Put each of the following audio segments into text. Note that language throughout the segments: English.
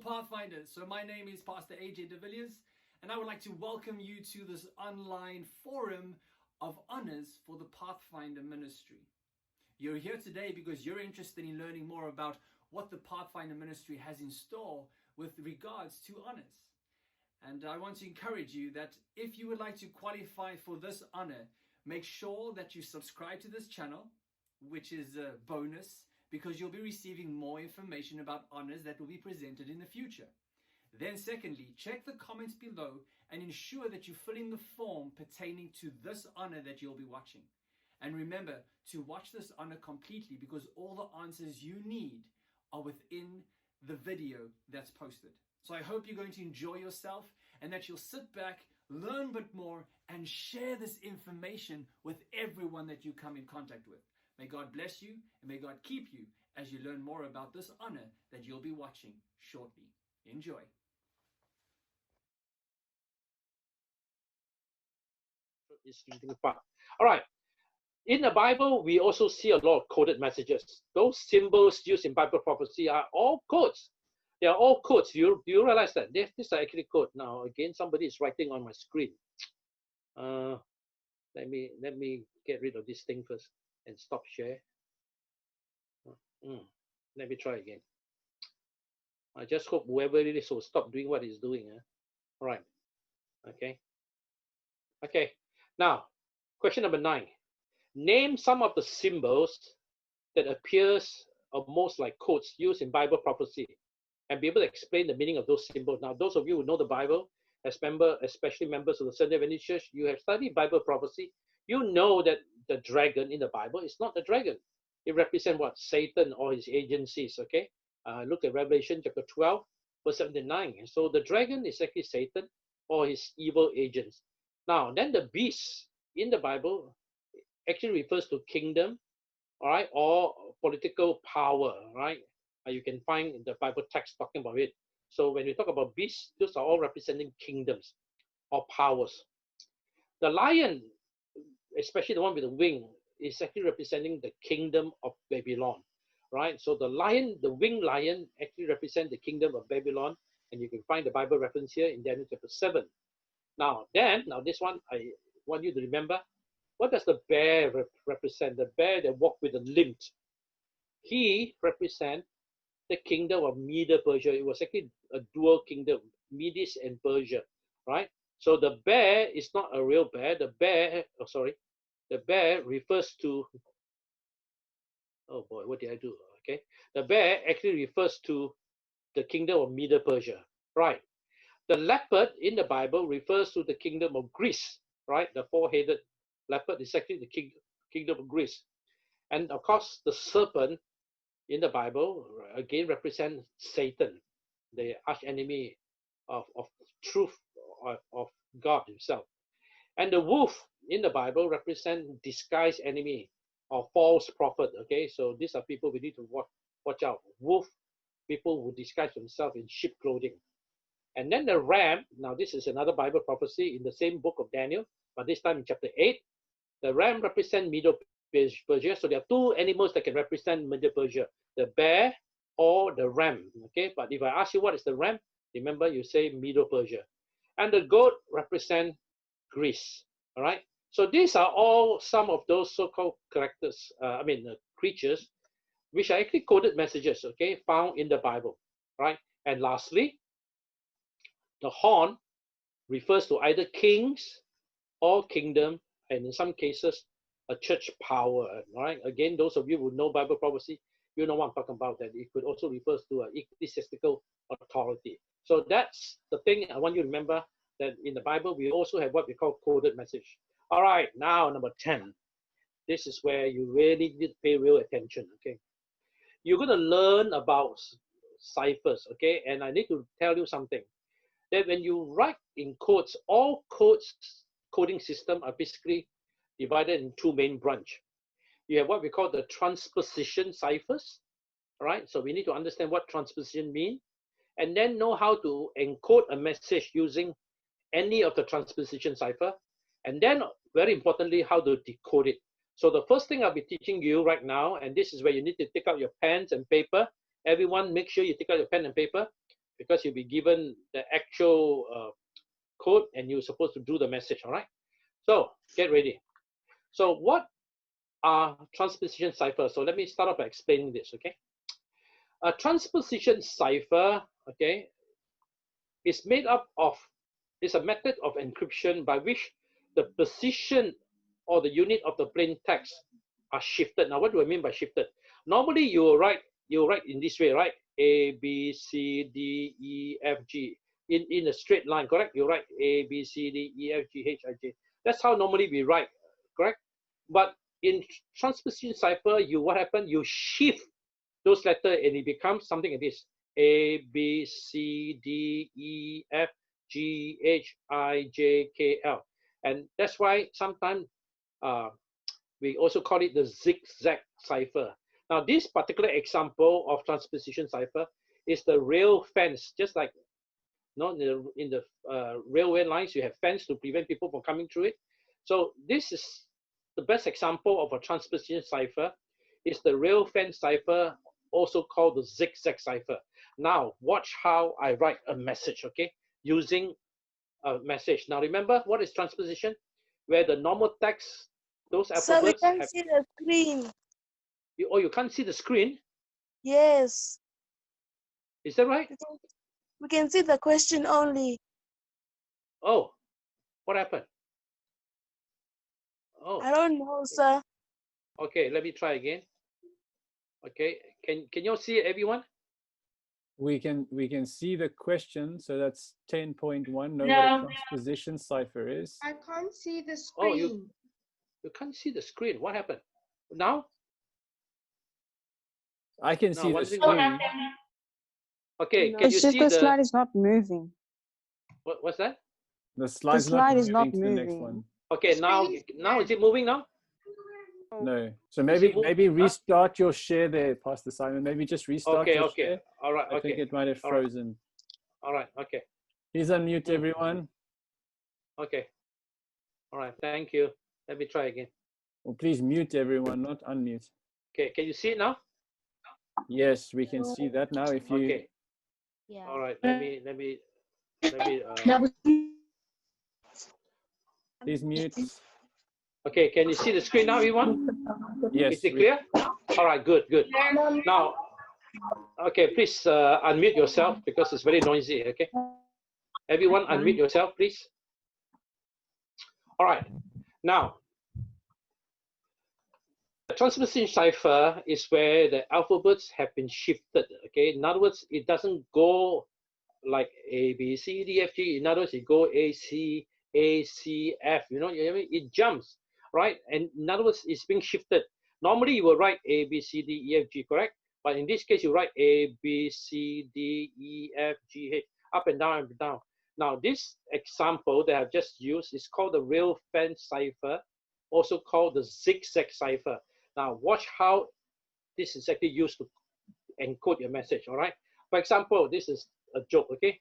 Pathfinders. So my name is Pastor AJ De Villiers, and I would like to welcome you to this online forum of honors for the Pathfinder ministry. You're here today because you're interested in learning more about what the Pathfinder ministry has in store with regards to honors. And I want to encourage you that if you would like to qualify for this honor, make sure that you subscribe to this channel, which is a bonus, because you'll be receiving more information about honors that will be presented in the future. Then secondly, check the comments below and ensure that you fill in the form pertaining to this honor that you'll be watching. And remember to watch this honor completely, because all the answers you need are within the video that's posted. So I hope you're going to enjoy yourself and that you'll sit back, learn a bit more, and share this information with everyone that you come in contact with. May God bless you and may God keep you as you learn more about this honor that you'll be watching shortly. Enjoy. All right. In the Bible, we also see a lot of coded messages. Those symbols used in Bible prophecy are all codes. They are all codes. Do you realize that? These are actually code. Now, again, somebody is writing on my screen. Let me get rid of this thing first and stop share. Let me try again. I just hope whoever it is will stop doing what he's doing. All right. Okay. Okay. Now, question number 9. Name some of the symbols that appears most like codes used in Bible prophecy, and be able to explain the meaning of those symbols. Now, those of you who know the Bible, especially members of the Seventh-day Adventist Church, you have studied Bible prophecy. You know that the dragon in the Bible is not the dragon. It represents what? Satan or his agencies, okay? Look at Revelation chapter 12, verse 79. So the dragon is actually Satan or his evil agents. Now, then the beast in the Bible actually refers to kingdom, all right, or political power, right? You can find the Bible text talking about it. So when you talk about beasts, those are all representing kingdoms or powers. The lion, especially the one with the wing, is actually representing the kingdom of Babylon, right? So the lion, the winged lion, actually represents the kingdom of Babylon, and you can find the Bible reference here in Daniel chapter 7. Now this one, I want you to remember, what does the bear represent? The bear that walked with a limp. He represents the kingdom of Medo-Persia. It was actually a dual kingdom, Medes and Persia, right? So the bear is not a real bear. The bear refers to, oh boy, what did I do? Okay, the bear actually refers to the kingdom of Medo-Persia, right? The leopard in the Bible refers to the kingdom of Greece, right? The four-headed leopard is actually the kingdom of Greece. And of course, the serpent in the Bible again represents Satan, the arch enemy of truth, of God himself. And the wolf in the Bible represents disguised enemy or false prophet. Okay, so these are people we need to watch out. Wolf, people who disguise themselves in sheep clothing. And then the ram, now this is another Bible prophecy in the same book of Daniel, but this time in chapter 8. The ram represents Medo-Persia. So there are two animals that can represent Medo-Persia, the bear or the ram. Okay, but if I ask you what is the ram, remember you say Medo-Persia. And the goat represents Greece. All right. So these are all some of those so-called characters, creatures, which are actually coded messages, okay, found in the Bible, right? And lastly, the horn refers to either kings or kingdom, and in some cases, a church power, all right? Again, those of you who know Bible prophecy, you know what I'm talking about, that it could also refer to an ecclesiastical authority. So that's the thing I want you to remember, that in the Bible, we also have what we call coded message. All right, now number 10. This is where you really need to pay real attention, okay? You're going to learn about ciphers, okay? And I need to tell you something, that when you write in codes, all codes, coding system are basically divided in two main branches. You have what we call the transposition ciphers, all right? So we need to understand what transposition means, and then know how to encode a message using any of the transposition cipher, and then very importantly, how to decode it. So the first thing I'll be teaching you right now, and this is where you need to take out your pens and paper. Everyone, make sure you take out your pen and paper. because you'll be given the actual code and you're supposed to do the message, all right? So get ready. So what are transposition ciphers? So let me start off by explaining this, okay? A transposition cipher, okay, is made up of, is a method of encryption by which the position or the unit of the plain text are shifted. Now, what do I mean by shifted? Normally, you write in this way, right? A, B, C, D, E, F, G. In a straight line, correct? You write A, B, C, D, E, F, G, H, I, J. That's how normally we write, correct? But in transposition cipher, what happened? You shift those letters and it becomes something like this. A, B, C, D, E, F, G, H, I, J, K, L. And that's why sometimes we also call it the zigzag cipher. Now, this particular example of transposition cipher is the rail fence, just like in the railway lines, you have fence to prevent people from coming through it. So this is the best example of a transposition cipher, is the rail fence cipher, also called the zigzag cipher. Now, watch how I write a message, okay, using a message. Now, remember, what is transposition? Where the normal text, those So we alphabets can see the screen. You can't see the screen? Yes. Is that right? We can see the question only. Oh, what happened? Oh, I don't know, sir. okay, let me try again. Okay, can you all see it, everyone? We can see the question, so that's 10.1. Know what No. a transposition cipher is. I can't see the Oh, screen. you can't see the screen. What happened? Now? I can No, see the what's it screen. Okay, No. can you It's just see the slide is not moving. what's that? The slide's slide is not moving to the next moving. one. Okay, now is it moving now? No. So Is it maybe huh? restart your share there, Pastor Simon. Maybe just restart your Okay. share. All right, I think okay. it might have All right. frozen. All right, okay. Please unmute everyone. Okay. All right, thank you. Let me try again. Or please mute everyone, not unmute. Okay, can you see it now? Yes, we can see that now. If you Okay. Yeah. All right, let me please mute. okay, can you see the screen now, everyone? Yes. Is it clear? All right, good. Now, okay, please unmute yourself because it's very noisy, okay? Everyone unmute yourself, please. All right, now, the transposition cipher is where the alphabets have been shifted, okay? In other words, it doesn't go like A, B, C, D, F, G. In other words, it go A, C, F, you know, it jumps, right? And in other words, it's being shifted. Normally, you will write A, B, C, D, E, F, G, correct? But in this case, you write A, B, C, D, E, F, G, H, up and down, up and down. Now, this example that I've just used is called the rail fence cipher, also called the zigzag cipher. Now, watch how this is actually used to encode your message, all right? For example, this is a joke, okay?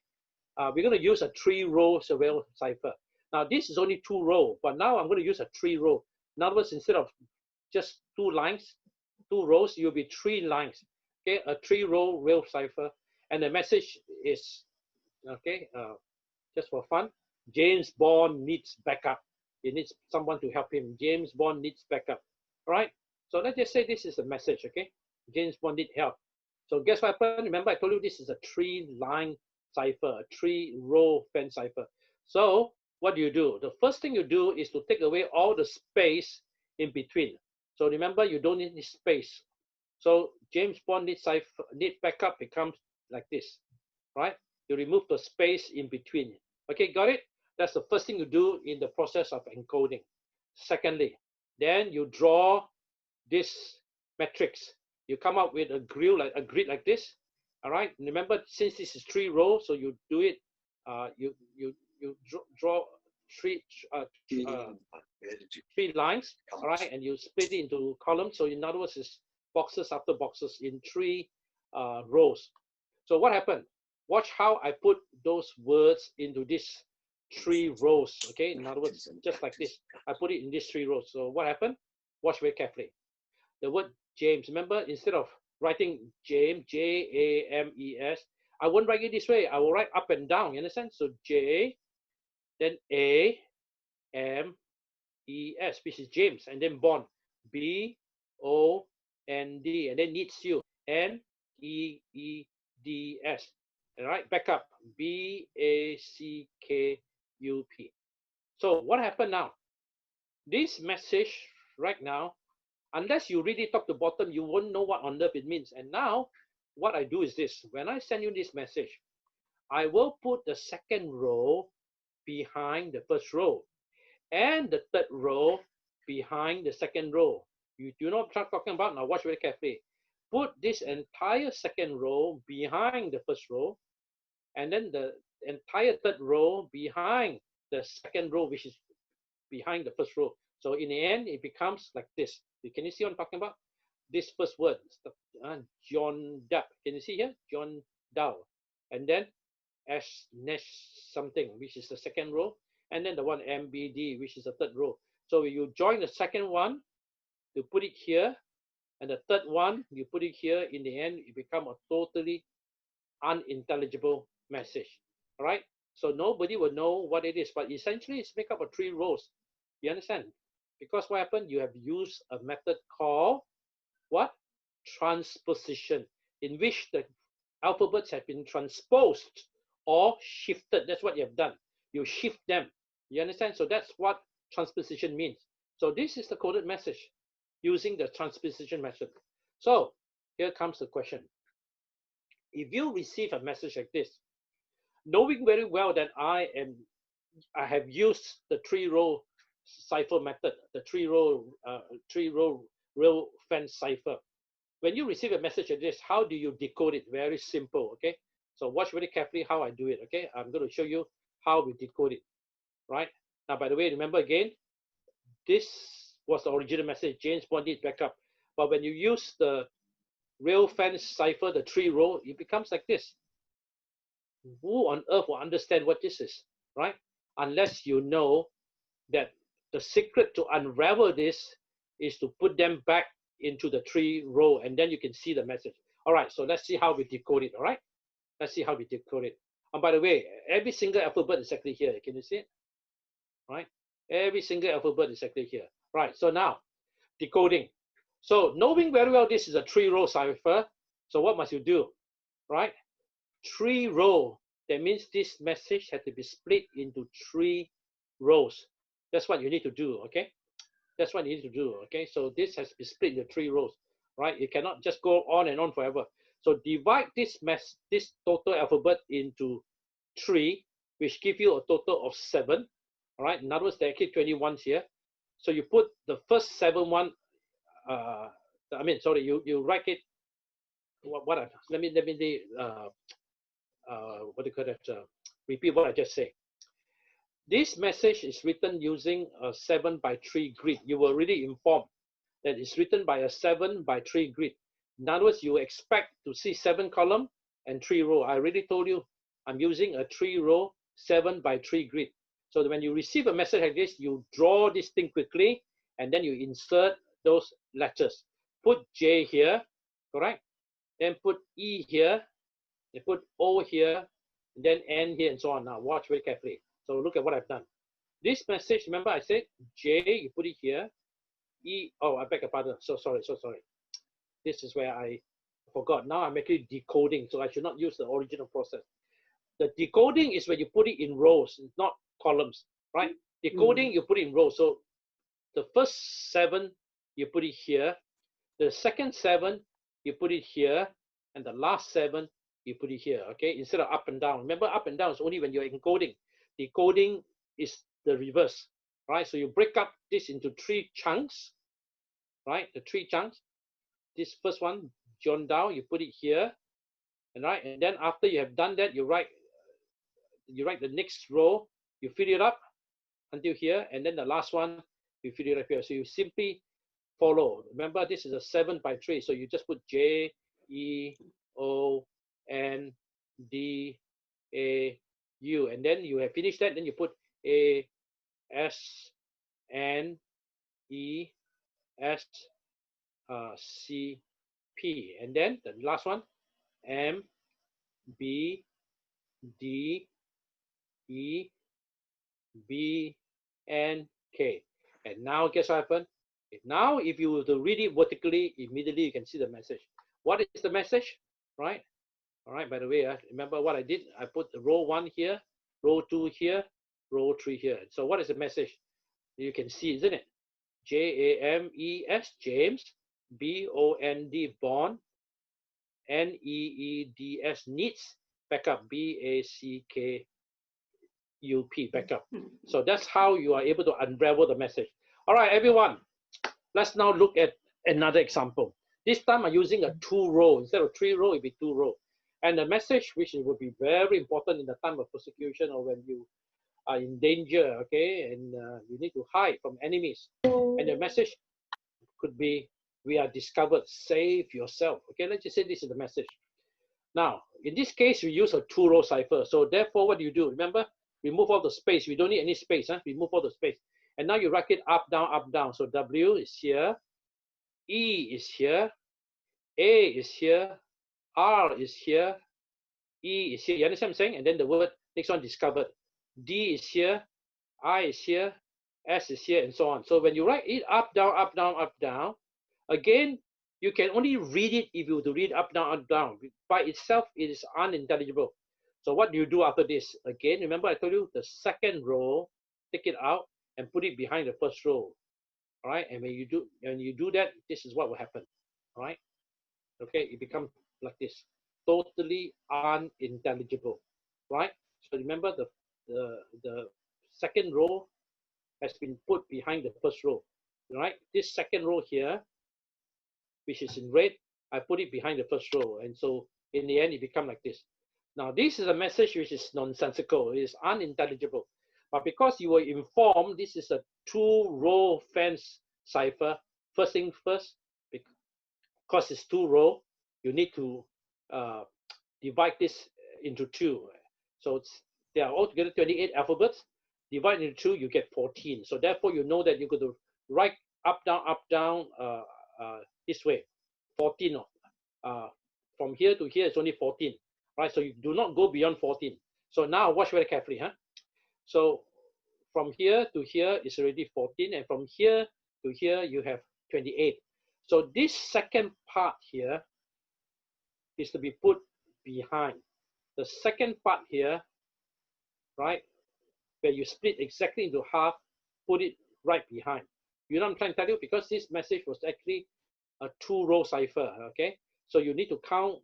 We're going to use a 3-row rail cipher. Now, this is only 2 rows, but now I'm going to use a 3-row. In other words, instead of just 2 lines, 2 rows, you'll be 3 lines, okay? A 3-row rail cipher. And the message is, okay, just for fun, James Bond needs backup. He needs someone to help him. James Bond needs backup, all right? So let's just say this is a message, okay? James Bond needs help. So guess what happened? Remember, I told you this is a 3-line cipher, a 3-row fence cipher. So what do? The first thing you do is to take away all the space in between. So remember, you don't need this space. So James Bond needs backup becomes like this, right? You remove the space in between. Okay, got it? That's the first thing you do in the process of encoding. Secondly, then you draw this matrix. You come up with a grid like this. All right. Remember, since this is 3 rows, so you do it. You draw 3 lines. All right, and you split it into columns. So in other words, it's boxes after boxes in 3 rows. So what happened? Watch how I put those words into these 3 rows. Okay. In other words, just like this, I put it in these 3 rows. So what happened? Watch very carefully. The word James, remember, instead of writing James, James, I won't write it this way. I will write up and down. You understand? So J, then A, M, E, S, which is James, and then Bond, B, O, N, D, and then needs you, N, E, E, D, S. All right, back up, B, A, C, K, U, P. So what happened now? This message right now, unless you read it top to bottom, you won't know what on earth it means. And now what I do is this. When I send you this message, I will put the second row behind the first row and the third row behind the second row. You do know what I'm talking about? Now watch very carefully. Put this entire second row behind the first row, and then the entire third row behind the second row, which is behind the first row. So in the end, it becomes like this. Can you see what I'm talking about? This first word, John Depp. Can you see here? John Dow. And then S Nesh something, which is the second row. And then the one MBD, which is the third row. So you join the second one, you put it here, and the third one, you put it here. In the end, it becomes a totally unintelligible message. All right? So nobody will know what it is, but essentially it's make up of 3 rows. You understand? Because what happened? You have used a method called what? Transposition, in which the alphabets have been transposed or shifted. That's what you have done. You shift them. You understand? So that's what transposition means. So this is the coded message using the transposition method. So here comes the question. If you receive a message like this, knowing very well that I have used the 3-row cipher method, the 3-row Rail Fence Cipher. When you receive a message like this, how do you decode it? Very simple, okay? So watch very carefully how I do it, okay? I'm going to show you how we decode it, right? Now, by the way, remember again, this was the original message. James Bond did back up. But when you use the Rail Fence Cipher, the 3-row, it becomes like this. Who on earth will understand what this is, right? Unless you know that the secret to unravel this is to put them back into the 3-row, and then you can see the message. All right, so let's see how we decode it, all right? Let's see how we decode it. And by the way, every single alphabet is actually here. Can you see it? Right? Every single alphabet is actually here. Right, so now, decoding. So knowing very well this is a 3-row cipher, so what must you do, right? 3-row, that means this message had to be split into 3 rows. That's what you need to do, okay? That's what you need to do, okay? So this has to be split into 3 rows, right? You cannot just go on and on forever. So divide this total alphabet into 3, which give you a total of 7, all right? In other words, there are actually 21 here. So you put the first 7 one, you write it, let me what do you call that? Repeat what I just said. This message is written using a 7x3 grid. You were really informed that it's written by a 7x3 grid. In other words, you expect to see 7 column and 3 row. I already told you I'm using a 3-row 7x3 grid. So that when you receive a message like this, you draw this thing quickly and then you insert those letters. Put J here, correct? Then put E here, you put O here, and then N here, and so on. Now watch very carefully. So look at what I've done. This message, remember I said J, you put it here. E, oh, I beg your pardon. So sorry. This is where I forgot. Now I'm actually decoding, so I should not use the original process. The decoding is when you put it in rows, not columns, right? Decoding, you put it in rows. So the first 7, you put it here. The second 7, you put it here. And the last 7, you put it here, okay? Instead of up and down. Remember, up and down is only when you're encoding. Decoding is the reverse, right? So you break up this into 3 chunks, right? The 3 chunks. This first one, John Dow, you put it here, and right, and then after you have done that, you write the next row, you fill it up until here, and then the last one, you fill it up here. So you simply follow. Remember, this is a 7x3, so you just put J, E, O, N, D, A, U, and then you have finished that. Then you put A, S, N, E, S, C, P, and then the last one, M, B, D, E, B, and K. And now guess what happened? Now if you were to read it vertically, immediately you can see the message. What is the message? Right? All right, by the way, remember what I did? I put the row 1 here, row 2 here, row 3 here. So what is the message? You can see, isn't it? James, James, Bond, bond, Needs, needs, backup, Backup, backup. So that's how you are able to unravel the message. All right, everyone, let's now look at another example. This time I'm using a 2-row. Instead of 3-row, it'll be 2-row. And the message, which will be very important in the time of persecution or when you are in danger, okay, and you need to hide from enemies. And the message could be, we are discovered, save yourself. Okay, let's just say this is the message. Now, in this case, we use a 2-row cipher. So therefore, what do you do? Remember, remove all the space. We don't need any space. Remove all the space. And now you write it up, down, up, down. So W is here, E is here, A is here, R is here, E is here. You understand what I'm saying? And then the word, next one, discovered. D is here, I is here, S is here, and so on. So when you write it up, down, up, down, up, down, again, you can only read it if you were to read up, down, up, down. By itself, it is unintelligible. So what do you do after this? Again, remember I told you the second row, take it out and put it behind the first row. All right, and when you do that, this is what will happen. All right, okay, it becomes like this, totally unintelligible. Right. So remember the second row has been put behind the first row. Right. This second row here, which is in red, I put it behind the first row, and so in the end it becomes like this. Now this is a message which is nonsensical. It is unintelligible. But because you were informed, this is a 2-row fence cipher. First thing first, because it's 2-row, you need to divide this into 2. So there are altogether 28 alphabets. Divide into 2, you get 14. So therefore, you know that you're going to write up, down, this way. 14. From here to here, it's only 14. Right? So you do not go beyond 14. So now watch very carefully. So from here to here is already 14, and from here to here you have 28. So this second part here is to be put behind. The second part here, right, where you split exactly into half, put it right behind. You know what I'm trying to tell you? Because this message was actually a 2-row cipher, okay? So you need to count,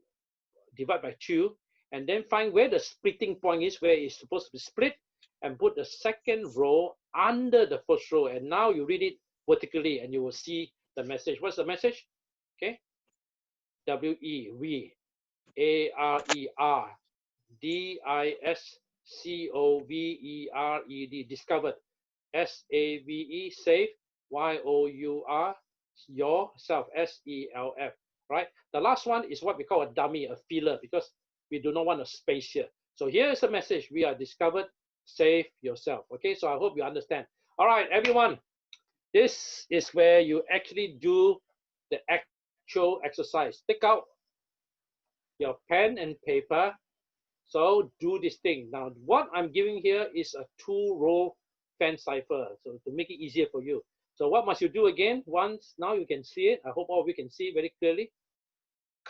divide by 2, and then find where the splitting point is, where it's supposed to be split, and put the second row under the first row. And now you read it vertically and you will see the message. What's the message? Okay. W-E, we, A-R-E, R, D-I-S-C-O-V-E-R-E-D, discovered, S-A-V-E, save, Y-O-U-R, yourself, S-E-L-F, right? The last one is what we call a dummy, a filler, because we do not want a space here. So here is the message. We are discovered, save yourself. Okay, so I hope you understand. All right, everyone, this is where you actually do the actual exercise. Take out your pen and paper. So do this thing. Now, what I'm giving here is a 2-row fence cipher, so to make it easier for you. So what must you do again? Once now you can see it. I hope all of you can see it very clearly.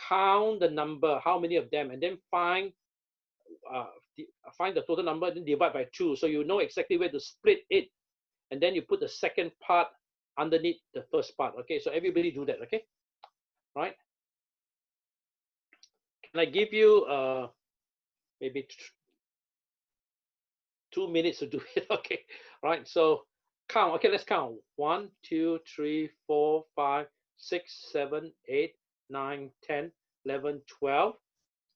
Count the number, how many of them, and then find the total number, then divide by 2, so you know exactly where to split it, and then you put the second part underneath the first part. Okay, so everybody do that. Okay, right? Can I give you maybe 2 minutes to do it? Okay, right? So count. Okay, let's count. 1, 2, 3, 4, 5, 6, 7, 8, 9, 10, 11, 12.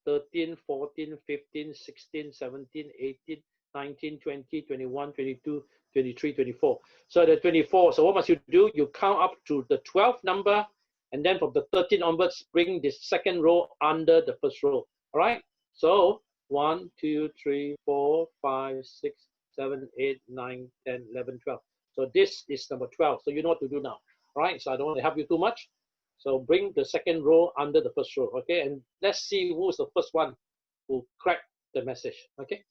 13, 14, 15, 16, 17, 18, 19, 20, 21, 22, 23, 24. So the 24. So what must you do? You count up to the 12th number, and then from the 13 onwards, bring this second row under the first row. All right? So 1, 2, 3, 4, 5, 6, 7, 8, 9, 10, 11, 12. So this is number 12. So you know what to do now. All right? So I don't want to help you too much. So bring the second row under the first row, okay? And let's see who's the first one who crack the message. Okay.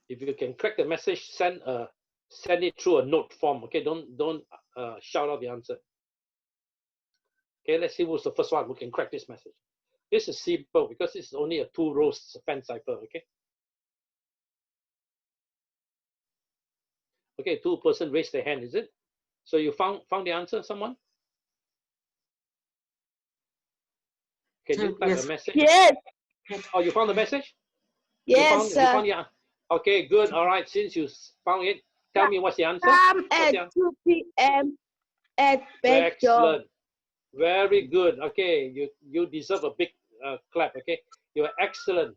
If you can crack the message, send it through a note form. Okay. Don't shout out the answer. Okay. Let's see who's the first one who can crack this message. This is simple because it's only a 2 rows fence cipher. Okay. Okay. 2 person raised their hand. Is it? So you found the answer, someone? Can you type a message? Yes. Oh, you found the message? Yes, You sir. found the, okay, good. All right. Since you found it, tell me what's the answer. Come What's at the, 2 p.m. at back door. excellent. Very good. Okay, you deserve a big clap. Okay, you're excellent.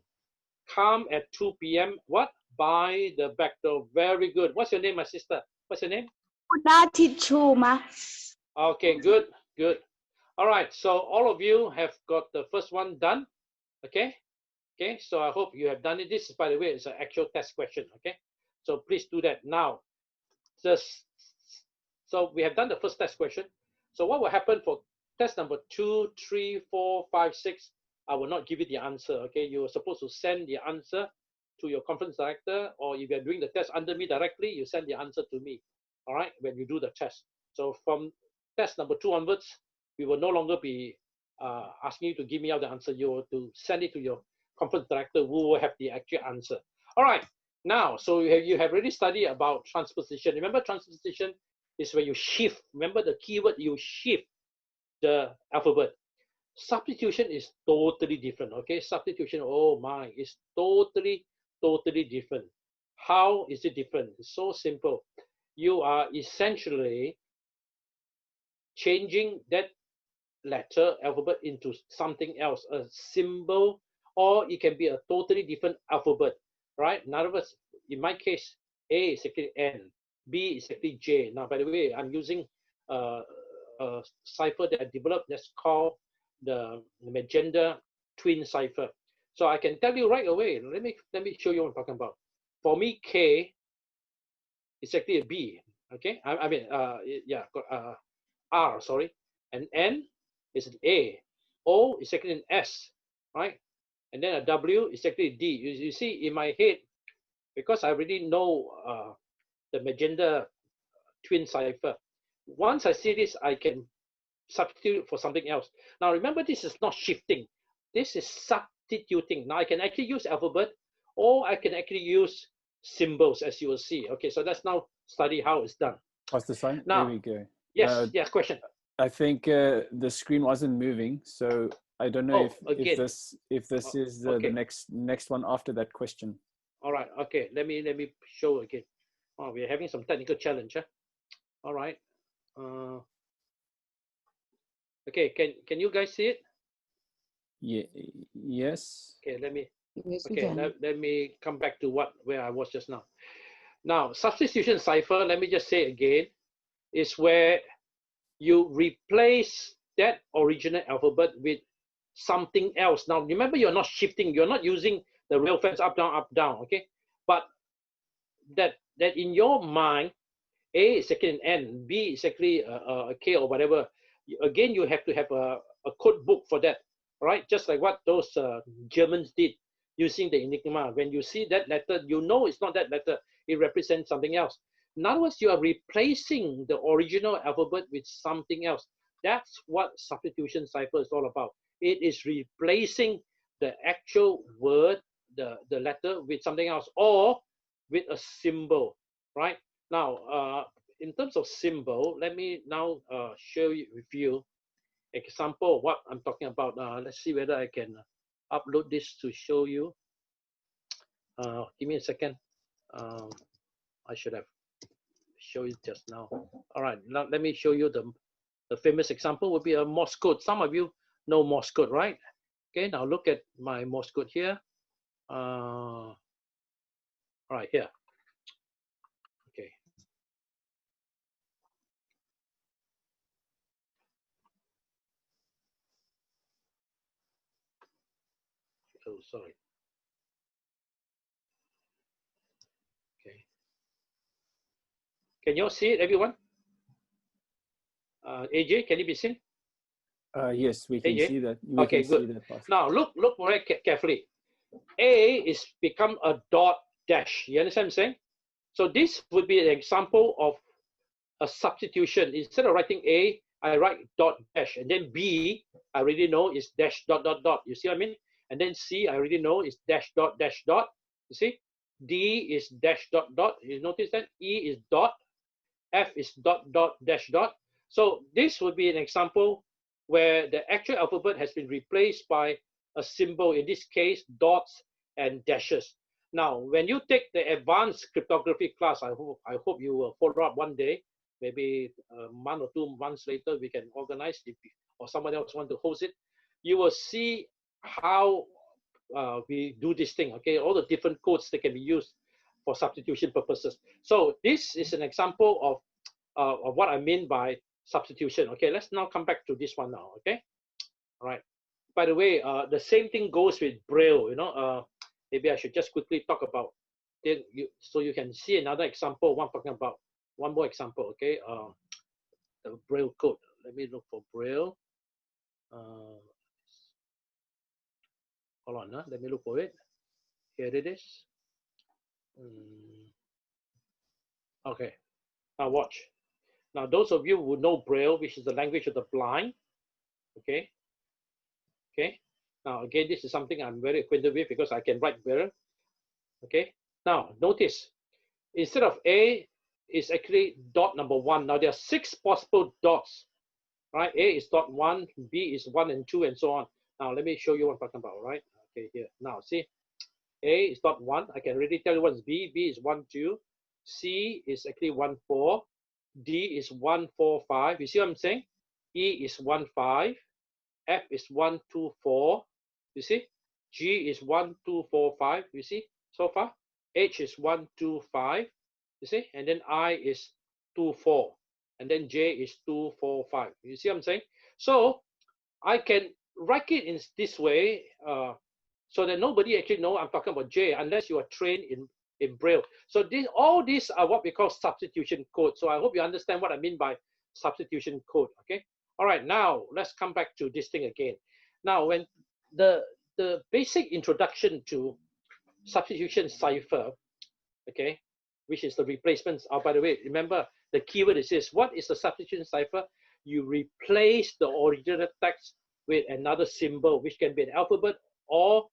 Come at 2 p.m. What? By the back door. Very good. What's your name, my sister? What's your name? Ma. Okay, good, good. All right. So all of you have got the first one done. Okay. Okay. So I hope you have done it. This is, by the way, it's an actual test question. Okay. So please do that now. So we have done the first test question. So what will happen for test number 2, 3, 4, 5, 6? I will not give you the answer. Okay, you are supposed to send the answer to your conference director, or if you're doing the test under me directly, you send the answer to me. All right, when you do the test. So from test number 2 onwards, we will no longer be asking you to give me out the answer. You will to send it to your conference director, who will have the actual answer. All right. Now, so you have already studied about transposition. Remember, transposition is where you shift. Remember the keyword, you shift the alphabet. Substitution is totally different. Okay, substitution, oh my, is totally different. How is it different? It's so simple. You are essentially changing that letter alphabet into something else, a symbol, or it can be a totally different alphabet, right? In other words, in my case, A is actually N, B is actually J. Now, by the way, I'm using a cipher that I developed that's called the magenta twin cipher. So I can tell you right away. Let me show you what I'm talking about. For me, K is actually a B. Okay, I mean R, sorry, and N is an A. O is actually an S, right? And then a W is actually a D. You see in my head, because I already know the magenta twin cipher. Once I see this, I can substitute for something else. Now remember, this is not shifting. This is substituting. Now I can actually use alphabet, or I can actually use symbols, as you will see. Okay, so let's now study how it's done. What's the sign? Now, there we go. Yes, yes, question. I think the screen wasn't moving, so I don't know if this is the next one after that question. All right. Okay. Let me show again. Oh, we're having some technical challenge. Huh? All right. Okay. Can you guys see it? Yeah. Yes. Okay. Let me. Yes, Okay. Let me come back to where I was just now. Now, substitution cipher. Let me just say again, is where you replace that original alphabet with something else. Now, remember, you're not shifting. You're not using the rail fence up, down, okay? But that in your mind, A is actually an N, B is actually a K or whatever. Again, you have to have a code book for that, right? Just like what those Germans did using the Enigma. When you see that letter, you know it's not that letter. It represents something else. In other words, you are replacing the original alphabet with something else. That's what substitution cipher is all about. It is replacing the actual word, the letter, with something else, or with a symbol, right? Now, in terms of symbol, let me now show you with you example of what I'm talking about. Let's see whether I can upload this to show you. Give me a second. I should have showed it just now. All right, now let me show you the famous example would be a Morse code. Some of you know Morse code, right? Okay, now look at my Morse code here. All right, here. Okay. Oh, sorry. Okay. Can you all see it, everyone? AJ, can it be seen? Yes, we can AJ? see that. We Okay, can good. see that part. Now look very carefully. A is become a dot dash. You understand what I'm saying? So this would be an example of a substitution. Instead of writing A, I write dot dash, and then B, I already know is dash dot dot dot. You see what I mean? And then C, I already know is dash dot dash dot. You see? D is dash dot dot. You notice that? E is dot. F is dot dot dash dot. So this would be an example where the actual alphabet has been replaced by a symbol, in this case, dots and dashes. Now, when you take the advanced cryptography class, I hope you will follow up one day, maybe a month or 2 months later, we can organize it, or someone else want to host it. You will see how we do this thing, okay? All the different codes that can be used for substitution purposes. So this is an example of what I mean by substitution. Okay, let's now come back to this one now, okay? All right. By the way, the same thing goes with Braille, you know. Maybe I should just quickly talk about it so you can see another example of what I'm talking about. One more example, okay? The Braille code. Let me look for Braille. Hold on, let me look for it. Here it is. Okay, now watch. Now, those of you who know Braille, which is the language of the blind, okay? Okay. Now, again, this is something I'm very acquainted with because I can write Braille. Okay. Now, notice, instead of A, it's actually dot number 1. Now, there are 6 possible dots, right? A is dot 1, B is 1 and 2, and so on. Now, let me show you what I'm talking about, right? Okay, here. Now, see, A is dot 1. I can already tell you what's B. B is 1, 2. C is actually 1, 4. D is 1, 4, 5. You see what I'm saying? E is 1, 5. F is 1, 2, 4. You see? G is 1, 2, 4, 5. You see so far? H is 1, 2, 5. You see? And then I is 2, 4. And then J is 2, 4, 5. You see what I'm saying? So I can write it in this way so that nobody actually know I'm talking about J unless you are trained in Braille. So all these are what we call substitution code. So I hope you understand what I mean by substitution code. Okay. All right. Now let's come back to this thing again. Now, when the basic introduction to substitution cipher, okay, which is the replacements. Oh, by the way, remember the keyword is this. What is the substitution cipher? You replace the original text with another symbol, which can be an alphabet or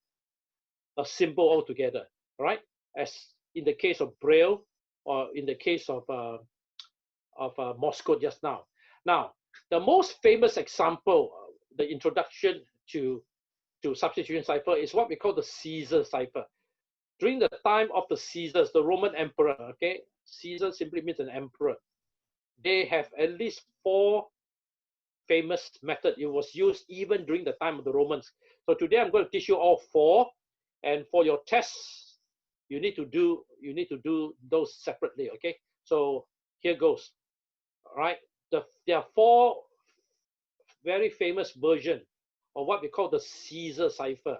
a symbol altogether. All right. As in the case of Braille, or in the case of Morse code just now. Now, the most famous example, the introduction to substitution cipher is what we call the Caesar cipher. During the time of the Caesars, the Roman emperor, okay, Caesar simply means an emperor. They have at least 4 famous methods. It was used even during the time of the Romans. So today I'm going to teach you all 4, and for your tests, you need to do those separately. Okay, so here goes. All right, there are 4 very famous versions of what we call the Caesar cipher,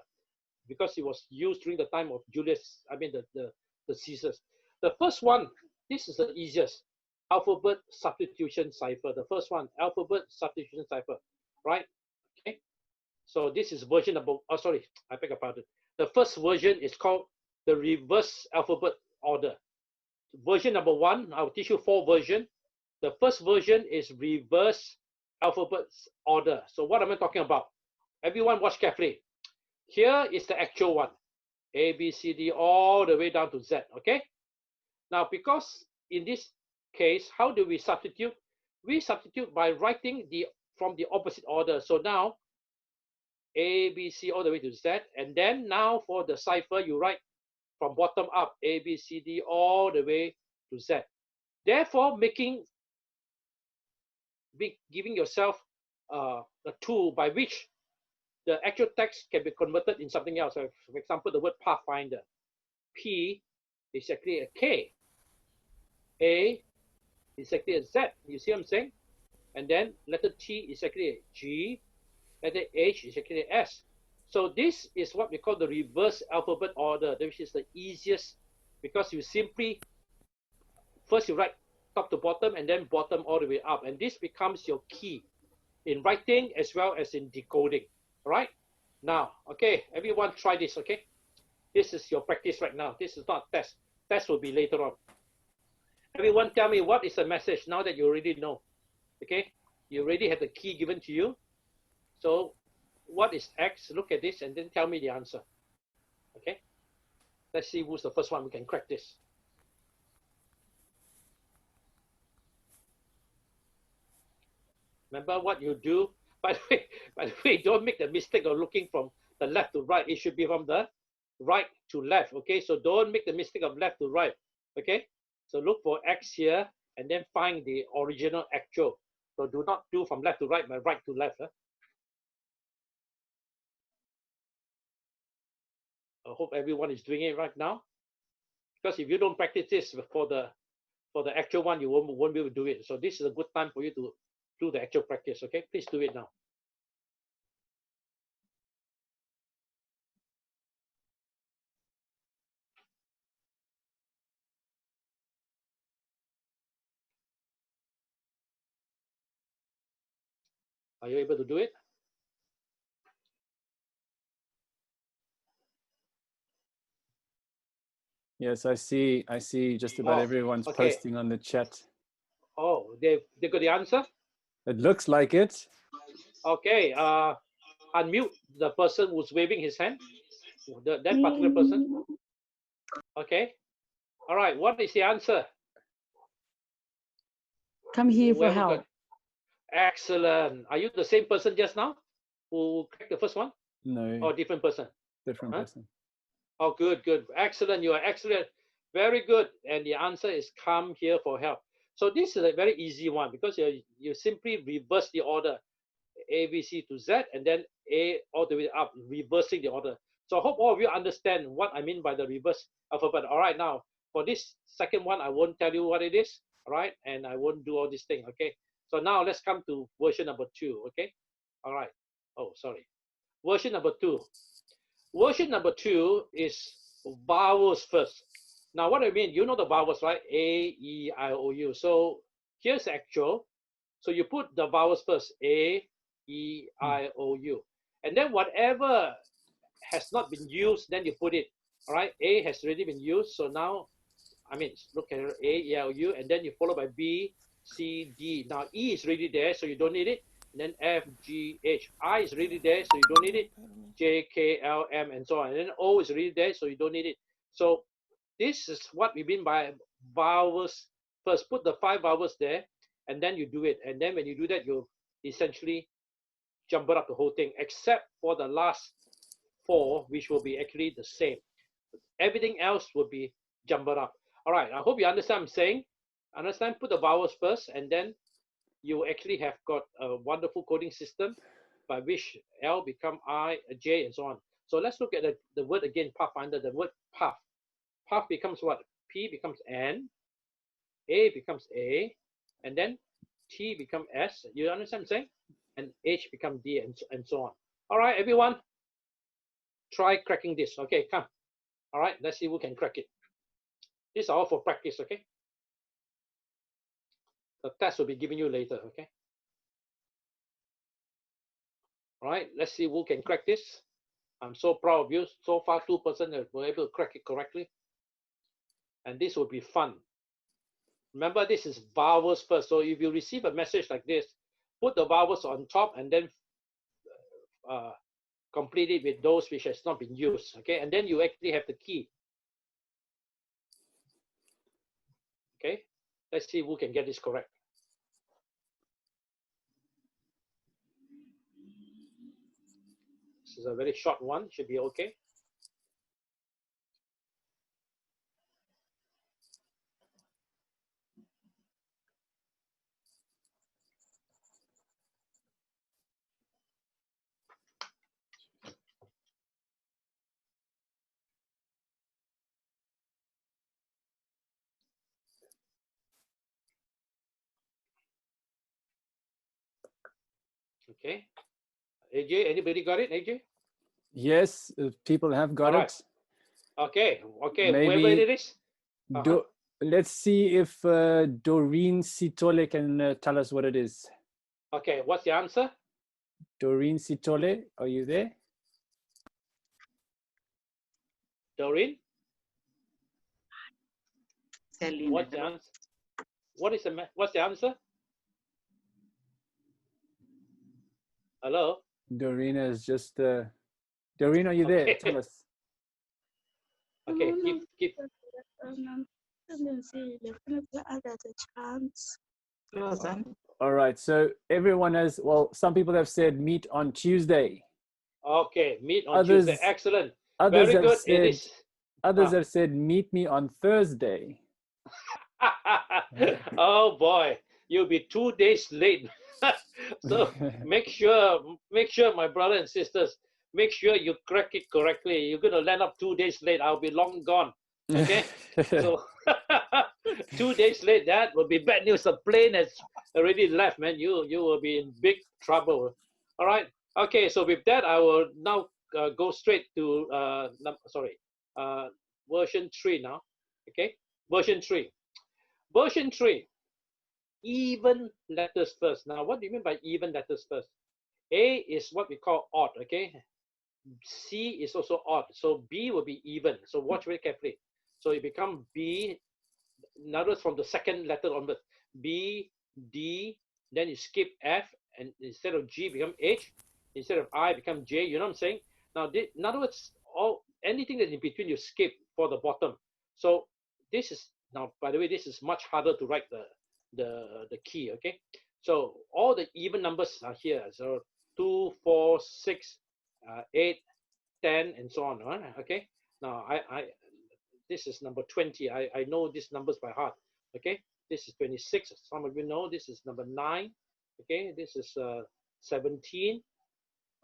because it was used during the time of Julius. I mean the Caesars. The first one, this is the easiest, alphabet substitution cipher. The first one, alphabet substitution cipher, right? Okay. So this is version number. Oh, sorry, I beg your pardon. The first version is called the reverse alphabet order. Version number 1, I'll teach you 4 versions. The first version is reverse alphabet order. So what am I talking about? Everyone watch carefully. Here is the actual one. A, B, C, D, all the way down to Z, okay? Now, because in this case, how do we substitute? We substitute by writing from the opposite order. So now, A, B, C, all the way to Z. And then now for the cipher, you write from bottom up, A, B, C, D, all the way to Z. Therefore, giving yourself a tool by which the actual text can be converted in something else. So for example, the word Pathfinder. P is actually a K. A is actually a Z. You see what I'm saying? And then letter T is actually a G. Letter H is actually a S. So this is what we call the reverse alphabet order, which is the easiest, because you simply, first you write top to bottom and then bottom all the way up. And this becomes your key. in writing as well as in decoding. All right? Now, okay, everyone try this, okay? This is your practice right now. This is not a test. Test will be later on. Everyone tell me what is the message now that you already know, okay? You already have the key given to you. So what is X? Look at this and then tell me the answer, okay? Let's see who's the first one. We can crack this. Remember what you do. By the way, don't make the mistake of looking from the left to right. It should be from the right to left, okay? So don't make the mistake of left to right, okay? So look for X here and then find the original actual. So do not do from left to right, but right to left. Huh? I hope everyone is doing it right now. Because if you don't practice this for the actual one, you won't be able to do it. So this is a good time for you to do the actual practice, okay? Please do it now. Are you able to do it? Yes, I see just about everyone's posting on the chat. Oh, they got the answer? It looks like it. Okay, unmute the person who's waving his hand. That particular person. Okay. All right, what is the answer? Come here for help. Excellent. Are you the same person just now who cracked the first one? No. Or different person? Different person. Oh, good. Excellent. You are excellent. Very good. And the answer is come here for help. So this is a very easy one because you simply reverse the order. A, B, C to Z, and then A all the way up, reversing the order. So I hope all of you understand what I mean by the reverse alphabet. All right, now for this second one, I won't tell you what it is, all right, and I won't do all this thing, okay? So now let's come to version number 2, okay? All right. Oh, sorry. Version number 2. Version number 2 is vowels first. Now, what I mean, you know the vowels, right? A, E, I, O, U. So here's actual. So you put the vowels first, A, E, I, O, U. And then whatever has not been used, then you put it, all right? A has already been used. So now, I mean, look at it, A, E, I, O, U, and then you follow by B, C, D. Now, E is already there, so you don't need it. And then F, G, H. I is already there, so you don't need it. J, K, L, M, and so on. And then O is already there, so you don't need it. So this is what we mean by vowels. First, put the 5 vowels there, and then you do it. And then when you do that, you essentially jumble up the whole thing, except for the last 4, which will be actually the same. Everything else will be jumbled up. All right, I hope you understand what I'm saying. Understand, put the vowels first, and then you actually have got a wonderful coding system by which L become I, J, and so on. So let's look at the word again, Pathfinder, the word path. Path becomes what? P becomes N, A becomes A, and then T becomes S. You understand what I'm saying? And H becomes D, and so on. All right, everyone, try cracking this. Okay, come. All right, let's see who can crack it. These are all for practice, okay? The test will be given you later, okay? All right, let's see who can crack this. I'm so proud of you. So far, 2 persons were able to crack it correctly. And this will be fun. Remember, this is vowels first. So if you receive a message like this, put the vowels on top and then complete it with those which has not been used, okay? And then you actually have the key. Okay, let's see who can get this correct. This is a very short one, should be okay. Okay, AJ, anybody got it, AJ? Yes, people have got it. Okay, Maybe whoever it is. Let's see if Doreen Sitole can tell us what it is. Okay, what's the answer? Doreen Sitole, are you there? Doreen? What's the answer? What's the answer? Hello? Doreen is just Doreen, are you there? Okay. Tell us. Okay, keep. All right, so everyone has, well, some people have said meet on Tuesday. Okay, meet on Tuesday. Excellent. Very good. Others have said meet me on Thursday. Oh boy, you'll be 2 days late. So make sure, my brother and sisters, make sure you crack it correctly. You're gonna land up 2 days late. I'll be long gone. Okay, so 2 days late, that will be bad news. The plane has already left, man. You will be in big trouble. All right. Okay. So with that, I will now go straight to version 3 now. Okay, version 3. Version 3. Even letters first. Now, what do you mean by even letters first? A is what we call odd. Okay. C is also odd. So B will be even. So watch very carefully. So it becomes B. In other words, from the second letter onwards, B, D, then you skip F, and instead of G become H, instead of I become J. You know what I'm saying? Now, in other words, anything that's in between you skip for the bottom. So this is now, by the way, this is much harder to write the key. Okay, so all the even numbers are here. So 2, 4, 6, 8, 10, and so on. Right? Okay. Now this is number 20. I know these numbers by heart. Okay, this is 26. Some of you know this is number 9. Okay, this is 17.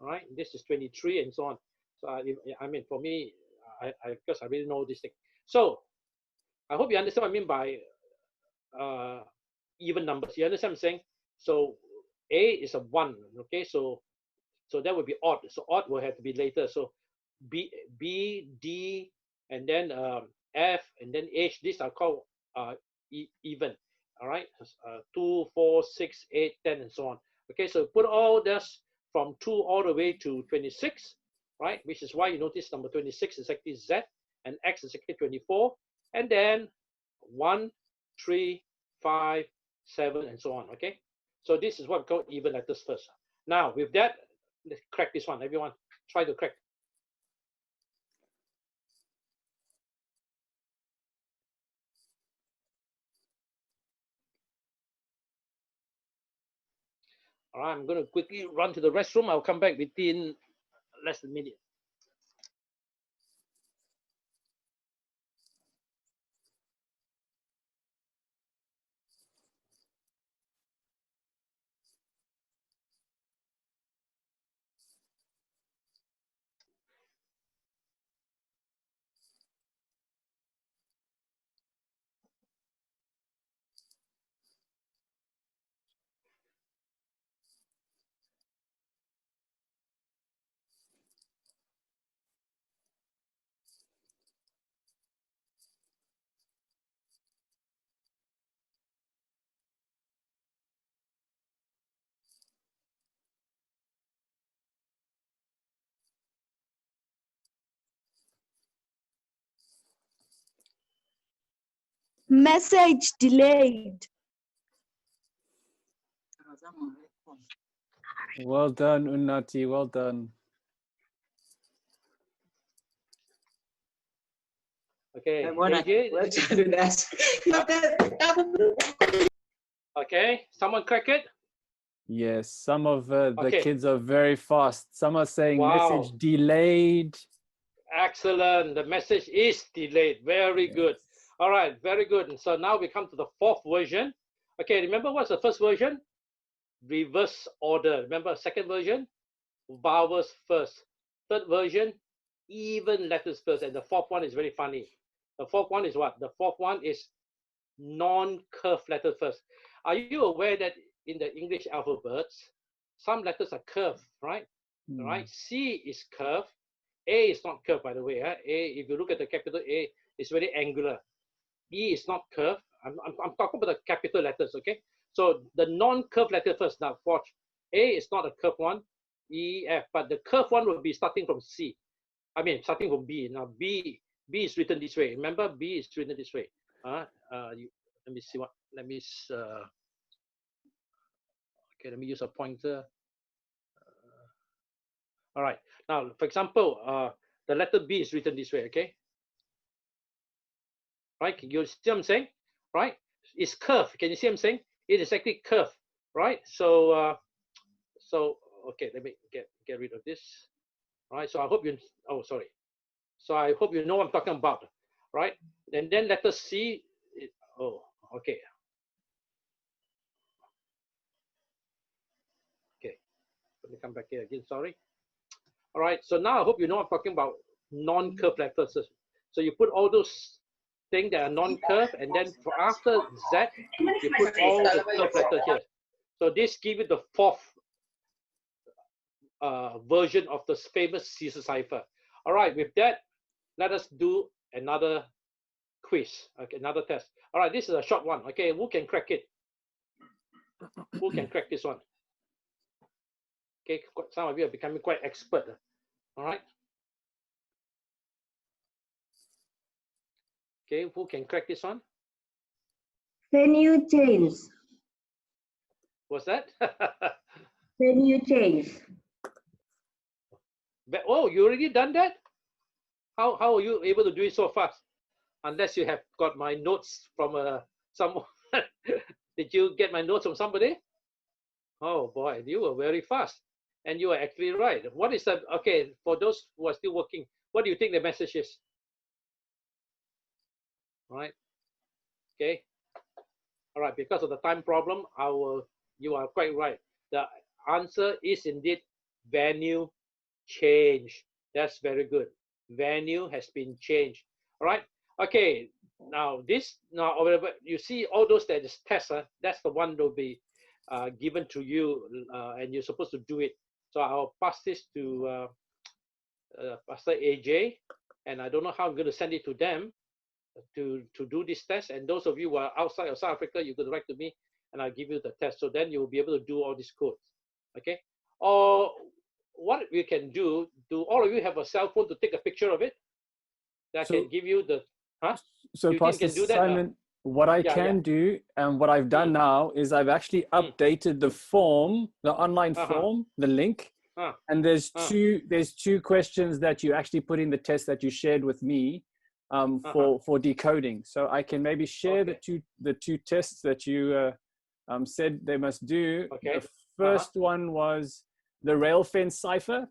All right, this is 23, and so on. So I mean, for me, because I really know this thing. So I hope you understand what I mean by even numbers. You understand what I'm saying? So A is a 1. Okay, so that would be odd. So odd will have to be later. So B, D, and then F, and then H. These are called even. All right, 2, 4, 6, 8, 10, and so on. Okay, so put all this from 2 all the way to 26, right? Which is why you notice number 26 is actually Z, and X is actually 24, and then 1, 3, 5, 7, and so on. Okay, so this is what we call even letters first. Now with that, let's crack this one. Everyone, try to crack. All right, I'm going to quickly run to the restroom. I'll come back within less than a minute. Message delayed. Well done, Unnati. Well done. Okay. Okay. Someone crack it? Yes. Some of the kids are very fast. Some are saying message delayed. Excellent. The message is delayed. Very good. All right. Very good. And so now we come to the 4th version. Okay. Remember what's the first version? Reverse order. Remember second version? Vowels first. Third version? Even letters first. And the 4th one is very funny. The 4th one is what? The 4th one is non-curved letters first. Are you aware that in the English alphabets, some letters are curved, right? Right? C is curved. A is not curved, by the way. A, if you look at the capital A, it's very angular. E is not curved. I'm talking about the capital letters, okay? So the non-curved letter first. Now, watch. A is not a curved one, E, F, but the curved one will be starting from C. I mean, starting from B. Now, B is written this way. Remember, B is written this way. Let me see what. Okay, let me use a pointer. All right. Now, for example, the letter B is written this way. Okay. Right. You see what I'm saying? Right. It's curved. Can you see what I'm saying? It is actually curved. Right. So, okay. Let me get rid of this. All right. So I hope you. Oh, sorry. So I hope you know what I'm talking about. Right. And then letter C. Oh, okay. Okay. Let me come back here again. Sorry. All right. So now I hope you know what I'm talking about non-curved letters. So you put all those things that are non-curved, and then for after Z, you put all the curved letters here. So this gives you the fourth version of the famous Caesar cipher. All right. With that, let us do another quiz. Okay, another test. All right. This is a short one. Okay. Who can crack it? Who can crack this one? Okay. Some of you are becoming quite expert. All right. Okay, who can crack this one? Can you change? What's that? Can you change? Oh, you already done that? How are you able to do it so fast? Unless you have got my notes from someone. Did you get my notes from somebody? Oh boy, you were very fast. And you are actually right. What is the, okay, for those who are still working, what do you think the message is? All right. Okay. All right. Because of the time problem, you are quite right. The answer is indeed venue change. That's very good. Venue has been changed. All right. Okay. Now you see all those that is tests. That's the one that will be given to you, and you're supposed to do it. So I'll pass this to Pastor AJ, and I don't know how I'm going to send it to them to do this test. And those of you who are outside of South Africa, you could write to me and I'll give you the test. So then you'll be able to do all these codes. Okay. Or what we can do all of you have a cell phone to take a picture of it? That can give you the, So Pastor Simon, what I can do and what I've done now is I've actually updated the form, the online form, the link. And there's two questions that you actually put in the test that you shared with me. For decoding, so I can maybe share the two tests that you said they must do. The first one was the Rail Fence Cipher.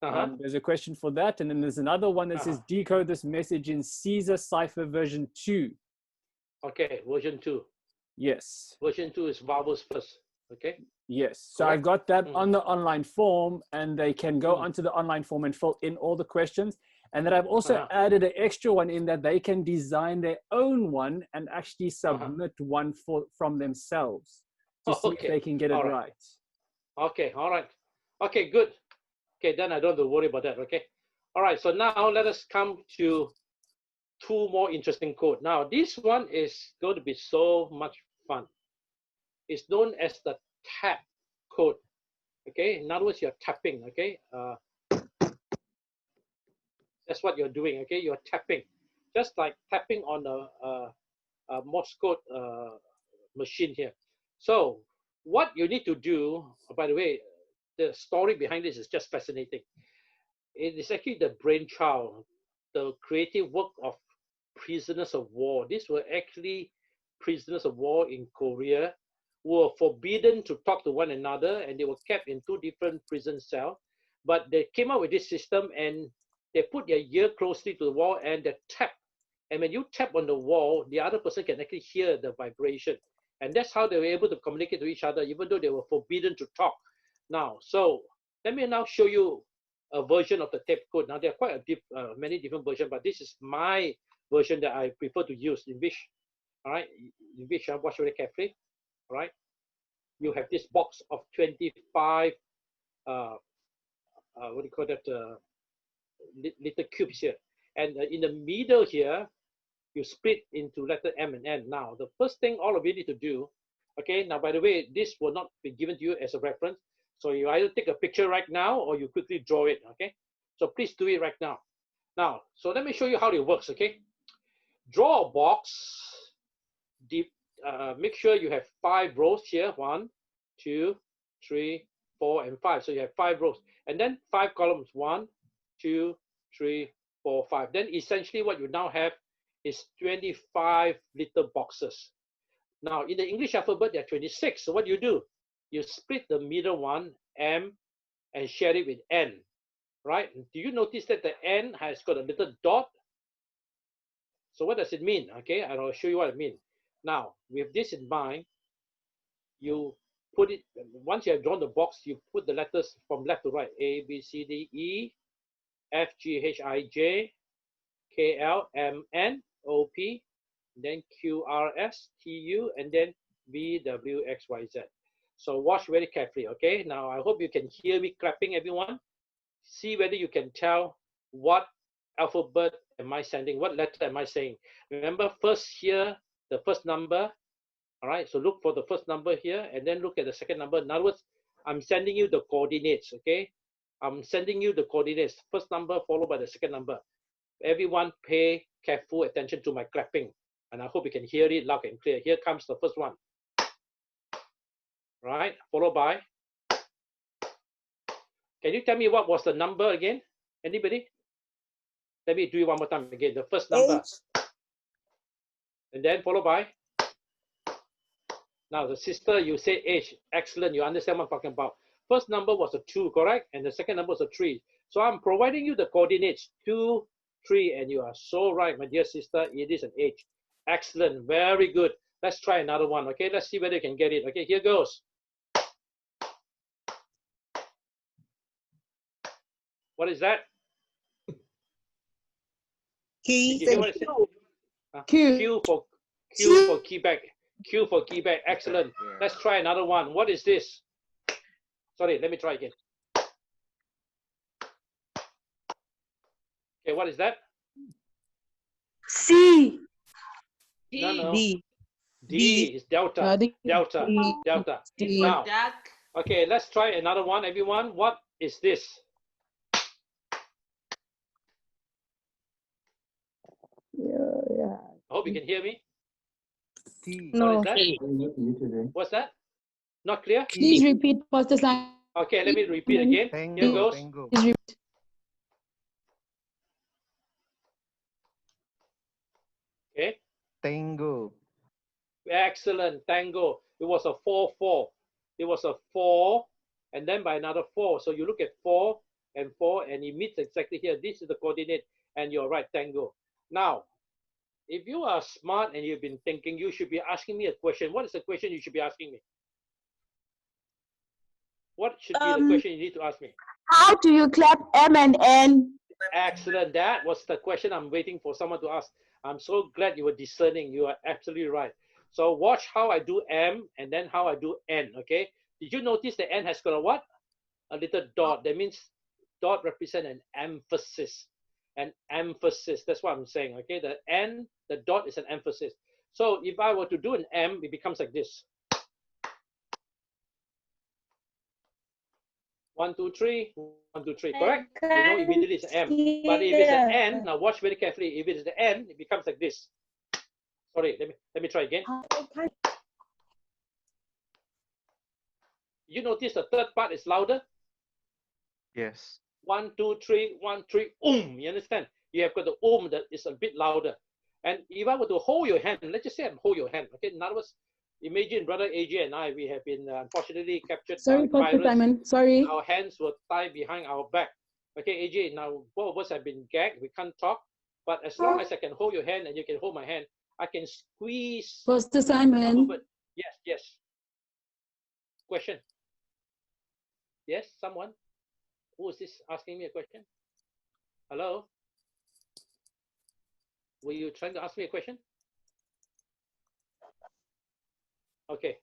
There's a question for that, and then there's another one that says decode this message in Caesar Cipher version 2. Okay, version 2. Yes. Version 2 is vowels first. Okay. Yes. So I've got that on the online form, and they can go onto the online form and fill in all the questions. And then I've also added an extra one in that they can design their own one and actually submit one from themselves to see if they can get it right. Okay, all right. Okay, good. Okay, then I don't have to worry about that, okay? All right, so now let us come to two more interesting codes. Now, this one is going to be so much fun. It's known as the tap code, okay? In other words, you're tapping, okay? That's what you're doing, okay? You're tapping, just like tapping on a Morse code machine here. So what you need to do, by the way, the story behind this is just fascinating. It is actually the brainchild, the creative work of prisoners of war. These were actually prisoners of war in Korea who were forbidden to talk to one another, and they were kept in two different prison cells. But they came up with this system, and they put their ear closely to the wall and they tap. And when you tap on the wall, the other person can actually hear the vibration. And that's how they were able to communicate to each other, even though they were forbidden to talk. Now, so let me now show you a version of the tape code. Now, there are quite many different versions, but this is my version that I prefer to use, in which, all right, in which I watch very carefully, all right? You have this box of 25, what do you call that, little cubes here. And in the middle here, you split into letter M and N. Now, the first thing all of you need to do, Okay, now by the way, this will not be given to you as a reference. So you either take a picture right now or you quickly draw it, okay? So please do it right now. Now, so let me show you how it works, okay? Draw a box, make sure you have 5 rows here, 1, 2, 3, 4, and 5. So you have 5 rows, and then 5 columns, 1, 2, 3, 4, 5. Then essentially what you now have is 25 little boxes. Now, in the English alphabet, there are 26. So what do? You split the middle one, M, and share it with N, right? Do you notice that the N has got a little dot? So what does it mean? Okay, and I'll show you what it means. Now, with this in mind, you put it, once you have drawn the box, you put the letters from left to right, A, B, C, D, E, F, G, H, I, J, K, L, M, N, O, P, then Q, R, S, T, U, and then V, W, X, Y, Z. So watch very carefully, okay? Now, I hope you can hear me clapping, everyone. See whether you can tell what alphabet am I sending, what letter am I saying. Remember, first here, the first number, all right? So look for the first number here, and then look at the second number. In other words, I'm sending you the coordinates, okay? I'm sending you the coordinates, first number followed by the second number. Everyone pay careful attention to my clapping, and I hope you can hear it loud and clear. Here comes the first one, right? Followed by, can you tell me what was the number again? Anybody? Let me do it one more time again. The first number. H. And then followed by, now the sister, you say H. Excellent, you understand what I'm talking about. First number was a 2, correct? And the second number was a 3. So I'm providing you the coordinates, 2, 3, and you are so right, my dear sister, it is an H. Excellent, very good. Let's try another one, okay? Let's see whether you can get it. Okay, here goes. What is that? Q. Q for Quebec. Q for Quebec. Excellent. Let's try another one. What is this? Sorry, let me try again. Okay, what is that? C. No. D. D is Delta. Delta. Now, okay, let's try another one, everyone. What is this? I hope you can hear me. No. What is that? What's that? Not clear? Please repeat, Pastor Simon. Okay, let me repeat again. Tango, Here goes. tango. Please repeat. Okay. Tango. Excellent. Tango. It was a 4-4. It was a 4 and then by another 4. So you look at 4 and 4 and it meets exactly here. This is the coordinate and you're right, tango. Now, if you are smart and you've been thinking, you should be asking me a question. What is the question you should be asking me? What should be the question you need to ask me? How do you clap M and N? Excellent. That was the question I'm waiting for someone to ask. I'm so glad you were discerning. You are absolutely right. So watch how I do M and then how I do N, okay? Did you notice the N has got a what? A little dot. That means dot represent an emphasis. An emphasis. That's what I'm saying, okay? The N, the dot is an emphasis. So if I were to do an M, it becomes like this. 1, 2, 3, 1, 2, 3, correct? You know immediately it's an M. But if it's an N, now watch very carefully. If it's the N, it becomes like this. Sorry, let me try again. You notice the third part is louder? Yes. 1, 2, 3, 1, 3, You understand? You have got the that is a bit louder. And if I were to hold your hand, let's just say I hold your hand, okay? In other words, imagine brother AJ and I, we have been unfortunately captured Sorry, by Pastor pirates. Simon. Sorry. Our hands were tied behind our back. Okay, AJ, now both of us have been gagged. We can't talk. But as long as I can hold your hand and you can hold my hand, I can squeeze. Pastor Simon. Yes. Question. Yes, someone? Who is this asking me a question? Hello? Were you trying to ask me a question? Okay.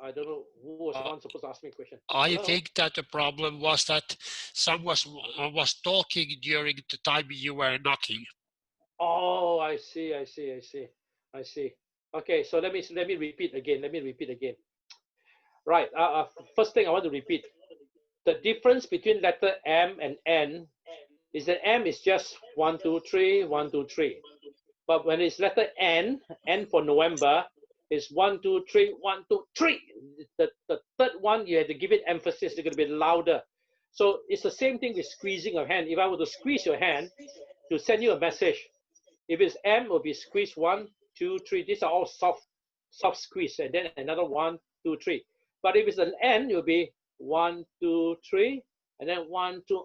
I don't know who was the one supposed to ask me a question. I think that the problem was that someone was talking during the time you were knocking. Oh, I see. Okay, so let me repeat again. Right. First thing I want to repeat. The difference between letter M and N is that M is just 1, 2, 3, 1, 2, 3. But when it's letter N, N for November, is 1, 2, 3, 1, 2, 3. The third one, you have to give it emphasis. It's going to be louder. So it's the same thing with squeezing your hand. If I were to squeeze your hand to send you a message, if it's M, it will be squeeze 1, 2, 3. These are all soft squeeze, and then another 1, 2, 3. But if it's an N, it will be 1, 2, 3, and then 1, 2.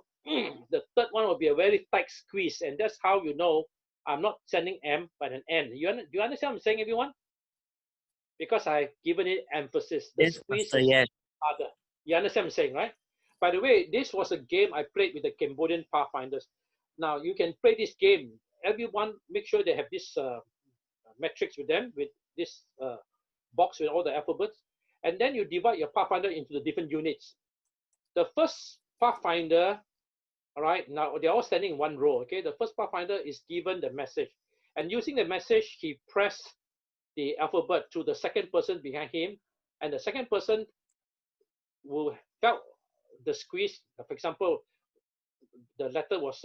The third one will be a very tight squeeze, and that's how you know I'm not sending M but an N. Do you understand what I'm saying, everyone? Because I've given it emphasis. The squeeze is harder. You understand what I'm saying, right? By the way, this was a game I played with the Cambodian Pathfinders. Now, you can play this game. Everyone, make sure they have this matrix with them, with this box with all the alphabets. And then you divide your Pathfinder into the different units. The first Pathfinder, all right, now they're all standing in one row, okay? The first Pathfinder is given the message. And using the message, he pressed the alphabet to the second person behind him. And the second person will felt the squeeze. For example, the letter was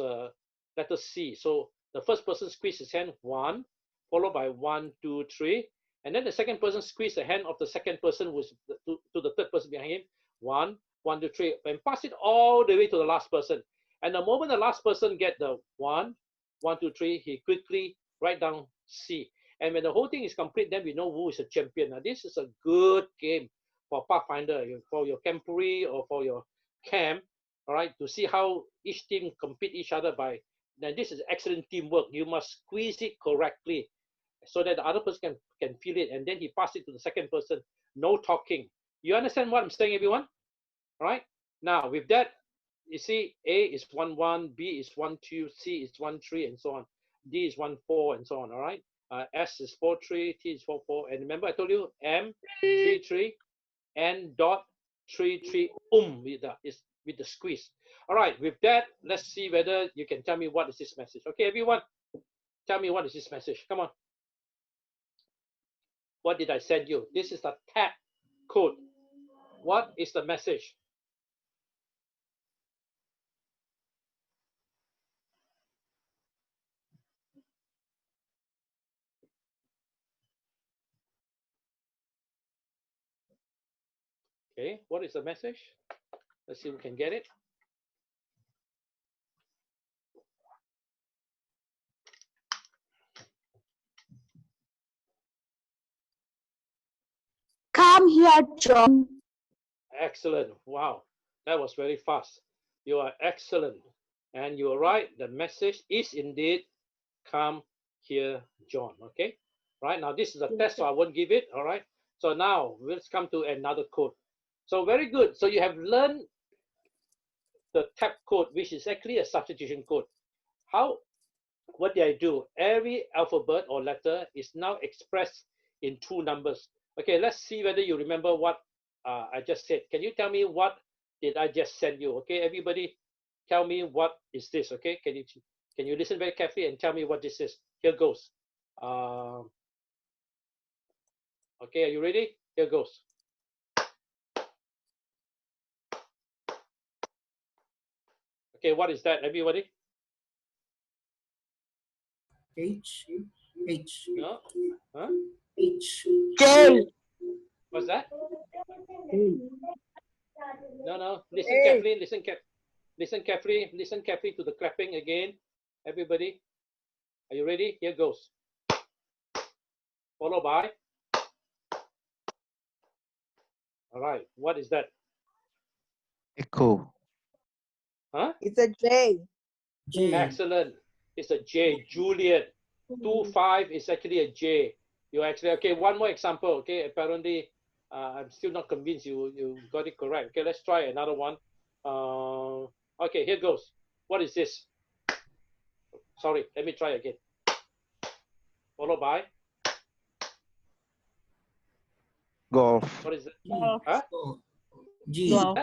letter C. So the first person squeezed his hand 1, followed by 1, 2, 3. And then the second person squeezed the hand of the second person who's to the third person behind him. 1, 1, 2, 3, and pass it all the way to the last person. And the moment the last person get the 1, 1, 2, 3, he quickly write down C. And when the whole thing is complete, then we know who is a champion. Now, this is a good game for Pathfinder, for your camporee or for your camp, all right, to see how each team compete each other by. Now, this is excellent teamwork. You must squeeze it correctly so that the other person can feel it, and then he pass it to the second person. No talking. You understand what I'm saying, everyone? All right. Now, with that, you see, A is 1, 1, B is 1, 2, C is 1, 3, and so on. D is 1, 4, and so on. All right. S is 4, 3, T is 4, 4. And remember, I told you M 3, 3, N dot 3, 3, with the squeeze. All right. With that, let's see whether you can tell me what is this message. Okay, everyone, tell me what is this message. Come on. What did I send you? This is the tab code. What is the message? Okay, what is the message? Let's see if we can get it. Come here, John. Excellent. Wow, that was very fast. You are excellent. And you are right. The message is indeed, come here, John. Okay. Right now, this is a test, so I won't give it. All right. So now let's come to another code. So very good. So you have learned the tab code, which is actually a substitution code. What did I do? Every alphabet or letter is now expressed in 2 numbers. Okay, let's see whether you remember what I just said. Can you tell me what did I just send you? Okay, everybody, tell me what is this? Okay, can you listen very carefully and tell me what this is? Here goes. Okay, are you ready? Here goes. Okay, what is that, everybody? H. No? Huh? H. J. What's that? No. Listen carefully. Listen carefully to the clapping again. Everybody, are you ready? Here goes. Followed by. All right. What is that? Echo. Huh? It's a J. J. Excellent. It's a J. Juliet. 2, 5 is actually a J. You actually, okay, one more example. Okay, apparently I'm still not convinced you got it correct. Okay, let's try another one. Okay, here goes. What is this? Sorry, let me try again. Followed by. Golf. What is it? Golf. Huh? G. Golf.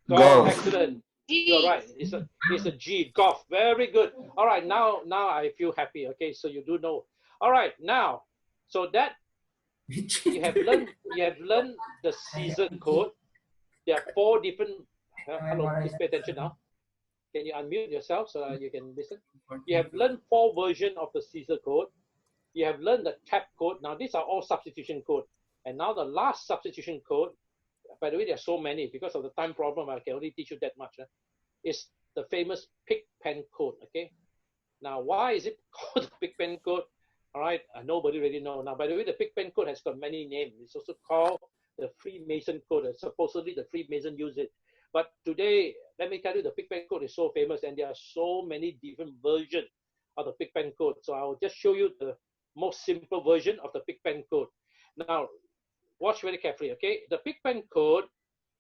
Golf. Excellent. You're right. It's a G. Golf. Very good. All right. Now I feel happy. Okay. So you do know. All right. Now, so that You have learned the season code. There are 4 different. Hello, please pay attention now. Can you unmute yourself so that you can listen? You have learned 4 versions of the Caesar code. You have learned the tab code. Now these are all substitution code. And now the last substitution code, by the way, there are so many because of the time problem. I can only teach you that much. Is the famous pig pen code. Okay. Now why is it called the pig pen code? All right, nobody really knows. Now, by the way, the pig pen code has got many names. It's also called the Freemason code. Supposedly the Freemason use it. But today, let me tell you, the pig pen code is so famous and there are so many different versions of the pig pen code. So I'll just show you the most simple version of the pig pen code. Now, watch very carefully, okay? The pig pen code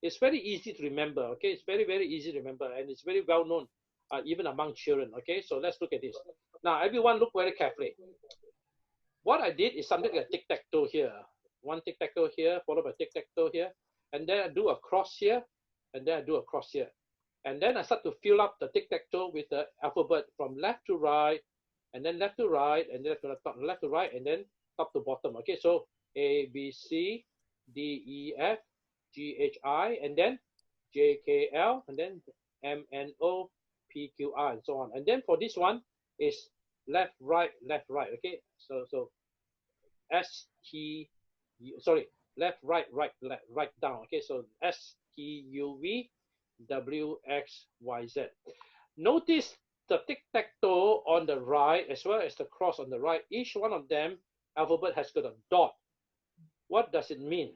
is very easy to remember, okay? It's very, very easy to remember and it's very well known, even among children, okay? So let's look at this. Now, everyone look very carefully. What I did is something like tic-tac-toe here. One tic-tac-toe here, followed by tic-tac-toe here. And then I do a cross here, and then I do a cross here. And then I start to fill up the tic-tac-toe with the alphabet from left to right, and then left to right, and then left to right, and then top to bottom. Okay, so A, B, C, D, E, F, G, H, I, and then J, K, L, and then M, N, O, P, Q, R, and so on. And then for this one is left, right, okay? So S, T, sorry, left, right, right down, okay? So S, T, U, V, W, X, Y, Z. Notice the tic-tac-toe on the right as well as the cross on the right. Each one of them, alphabet has got a dot. What does it mean,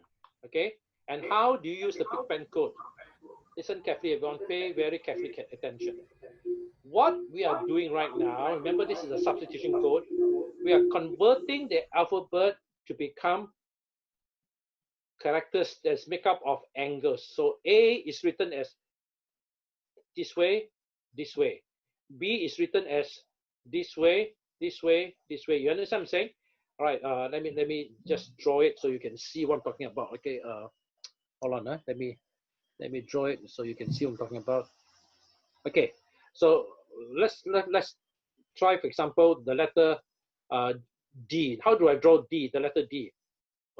okay? And how do you use the pig pen code? Listen carefully, everyone. Pay very carefully attention. What we are doing right now, remember this is a substitution code. We are converting the alphabet to become characters that's made up of angles. So A is written as this way, this way. B is written as this way, this way, this way. You understand what I'm saying? All right, let me just draw it so you can see what I'm talking about. Okay, hold on, let me draw it so you can see what I'm talking about. Okay, so let's try, for example, the letter D. How do I draw D? The letter D.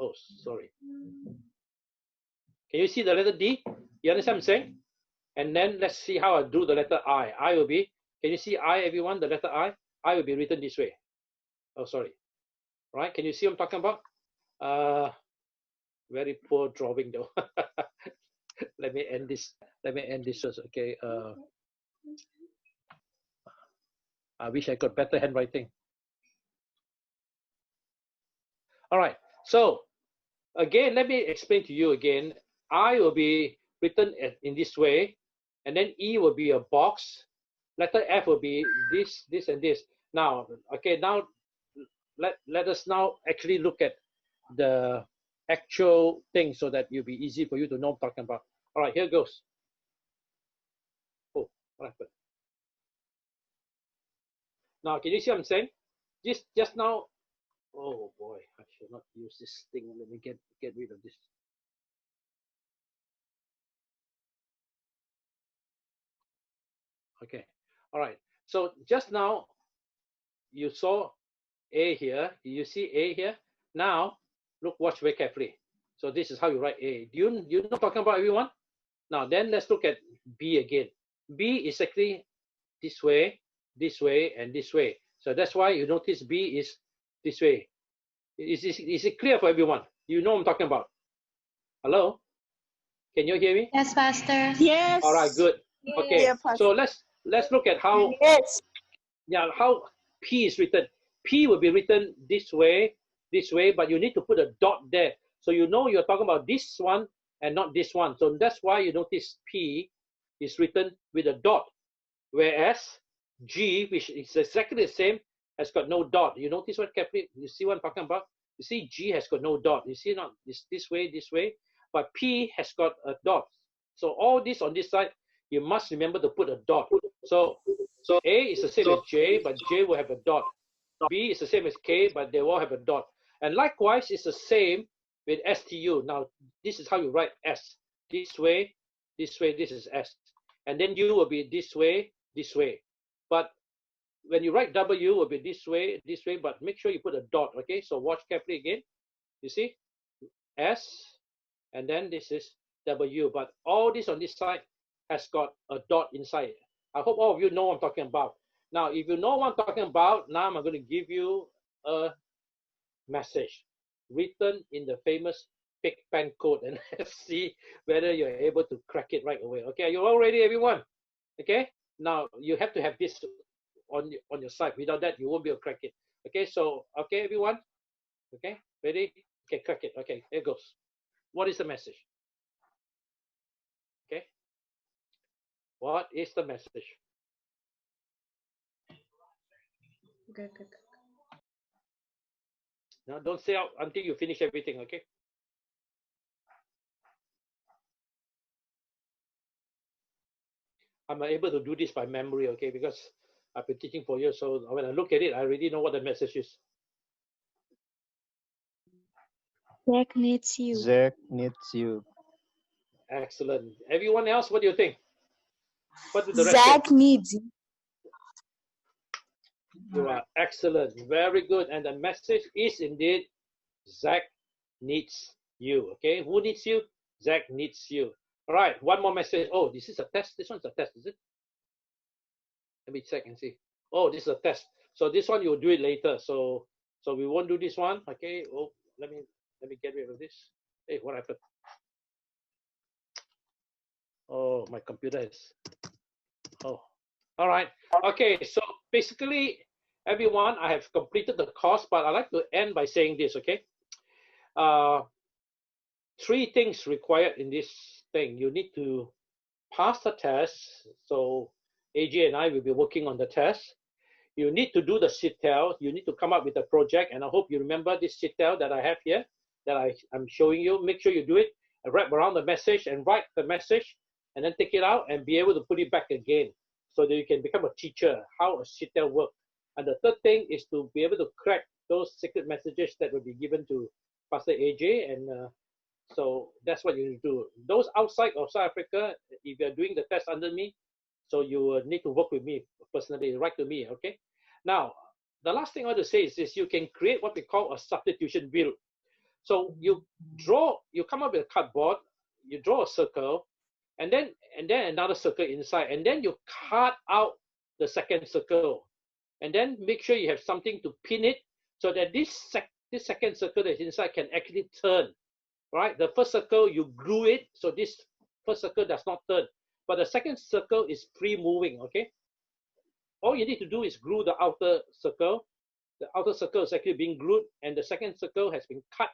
Oh, sorry. Can you see the letter D? You understand what I'm saying? And then let's see how I do the letter I. I will be. Can you see I, everyone? The letter I. I will be written this way. Oh, sorry. Right? Can you see what I'm talking about? Very poor drawing though. Let me end this. Let me end this first. Okay. I wish I got better handwriting. All right. So again, let me explain to you again. I will be written in this way, and then E will be a box. Letter F will be this, this, and this. Now, okay. Now, let us now actually look at the actual thing so that it'll be easy for you to know what I'm talking about. All right, here goes. Oh, what happened? Now, can you see what I'm saying? Just now. Oh boy, I should not use this thing. Let me get rid of this. Okay. All right. So just now, you saw A here. You see A here. Now, look, watch very carefully. So this is how you write A. Do you know what I'm talking about, everyone? Now, then let's look at B again. B is actually this way, and this way. So that's why you notice B is this way. Is it clear for everyone? You know what I'm talking about? Hello? Can you hear me? Yes, Pastor. Yes. All right, good. Okay, Yeah, so let's look at how how P is written. P will be written this way, but you need to put a dot there. So you know you're talking about this one and not this one. So that's why you notice P is written with a dot, whereas G, which is exactly the same, has got no dot. You notice what carefully? You see what I'm talking about? You see G has got no dot. You see not this way, but P has got a dot. So all this on this side, you must remember to put a dot. So A is the same as J, but J will have a dot. B is the same as K, but they will have a dot. And likewise, it's the same with STU. Now, this is how you write S. This way, this is S. And then U will be this way. But when you write W, will be this way, but make sure you put a dot, okay? So watch carefully again. You see? S, and then this is W. But all this on this side has got a dot inside. I hope all of you know what I'm talking about. Now, if you know what I'm talking about, now I'm going to give you a message written in the famous Big Pen code, and let's see whether you're able to crack it right away. Okay, are you all ready, everyone? Okay, now you have to have this on your side. Without that, you won't be able to crack it. Okay, so, okay, everyone? Okay, ready? Okay, crack it. Okay, here goes. What is the message? Okay, what is the message? Okay. Now, don't say out until you finish everything, okay? I'm able to do this by memory, okay? Because I've been teaching for years, so when I look at it, I already know what the message is. Zach needs you. Zach needs you. Excellent. Everyone else, what do you think? What do the rest Zach say? needs you. You are excellent. Very good. And the message is indeed, Zach needs you, okay? Who needs you? Zach needs you. All right, one more message. Oh, this is a test. This one's a test, is it? Let me check and see. Oh, this is a test. So this one you'll do it later. So we won't do this one. Okay. Oh, let me get rid of this. Hey, what happened? Oh, my computer is. Oh, all right. Okay. So basically, everyone, I have completed the course, but I'd like to end by saying this. Okay. 3 things required in this thing. You need to pass the test. So AJ and I will be working on the test. You need to do the CITEL. You need to come up with a project. And I hope you remember this CITEL that I have here, that I'm showing you. Make sure you do it. Wrap around the message and write the message, and then take it out and be able to put it back again so that you can become a teacher, how a CITEL works. And the third thing is to be able to crack those secret messages that will be given to Pastor AJ. And so that's what you do. Those outside of South Africa, if you're doing the test under me, so you need to work with me personally, write to me, okay? Now, the last thing I want to say is this: you can create what we call a substitution wheel. So you come up with a cardboard, you draw a circle, and then another circle inside, and then you cut out the second circle, and then make sure you have something to pin it so that this second circle that's inside can actually turn. Right, the first circle you glue it so this first circle does not turn, but the second circle is free moving. Okay, all you need to do is glue the outer circle. The outer circle is actually being glued, and the second circle has been cut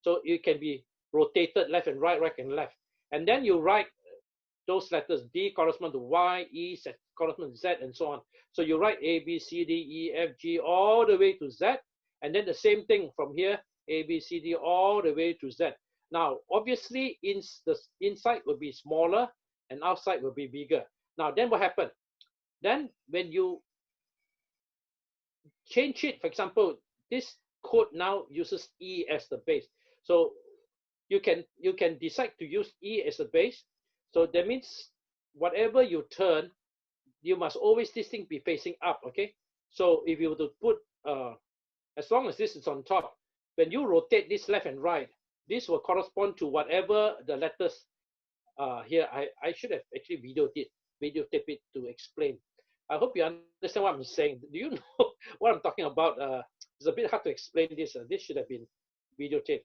so it can be rotated left and right, right and left. And then you write those letters. D correspond to Y, E correspond to Z, and so on. So you write A, B, C, D, E, F, G all the way to Z, and then the same thing from here, A, B, C, D all the way to Z. Now, obviously, the inside will be smaller and outside will be bigger. Now, then what happened? Then when you change it, for example, this code now uses E as the base. So you can decide to use E as the base. So that means whatever you turn, you must always this thing be facing up, okay? So if you were to put, as long as this is on top, when you rotate this left and right, this will correspond to whatever the letters here. I should have actually videotaped it to explain. I hope you understand what I'm saying. Do you know what I'm talking about? It's a bit hard to explain this. This should have been videotaped.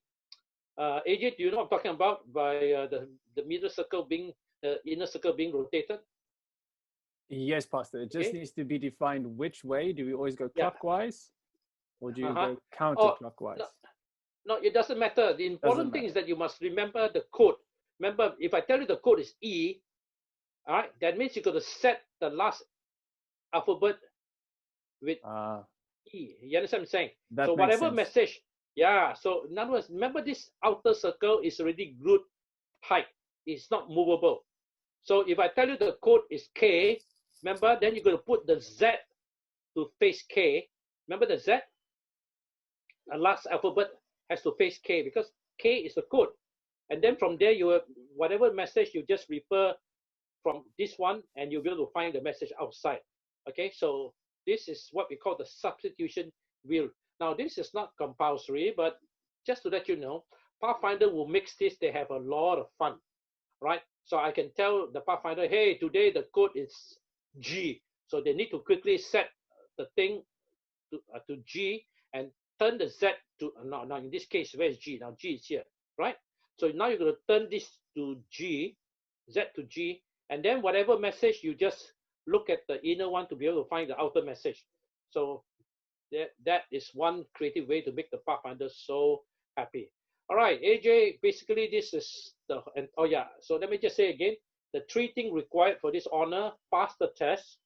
AJ, do you know what I'm talking about by the middle circle being, the inner circle being rotated? Yes, Pastor. It just needs to be defined which way. Do we always go clockwise or do you go counterclockwise? No, it doesn't matter. The important thing is that you must remember the code. Remember, if I tell you the code is E, all right, that means you're going to set the last alphabet with E. You understand what I'm saying? So whatever message, so in other words, remember this outer circle is already glued tight. It's not movable. So if I tell you the code is K, remember, then you're going to put the Z to face K. Remember the Z? The last alphabet has to face K because K is the code. And then from there, you have whatever message you just refer from this one, and you'll be able to find the message outside. Okay, so this is what we call the substitution wheel. Now, this is not compulsory, but just to let you know, Pathfinder will mix this. They have a lot of fun, right? So I can tell the Pathfinder, hey, today the code is G. So they need to quickly set the thing to G and turn the Z to, now in this case, where's G? Now G is here, right? So now you're going to turn this to G, Z to G, and then whatever message, you just look at the inner one to be able to find the outer message. So that is one creative way to make the Pathfinder so happy. All right, AJ, basically this is the, and oh yeah, so let me just say again, the 3 things required for this honor: pass the test,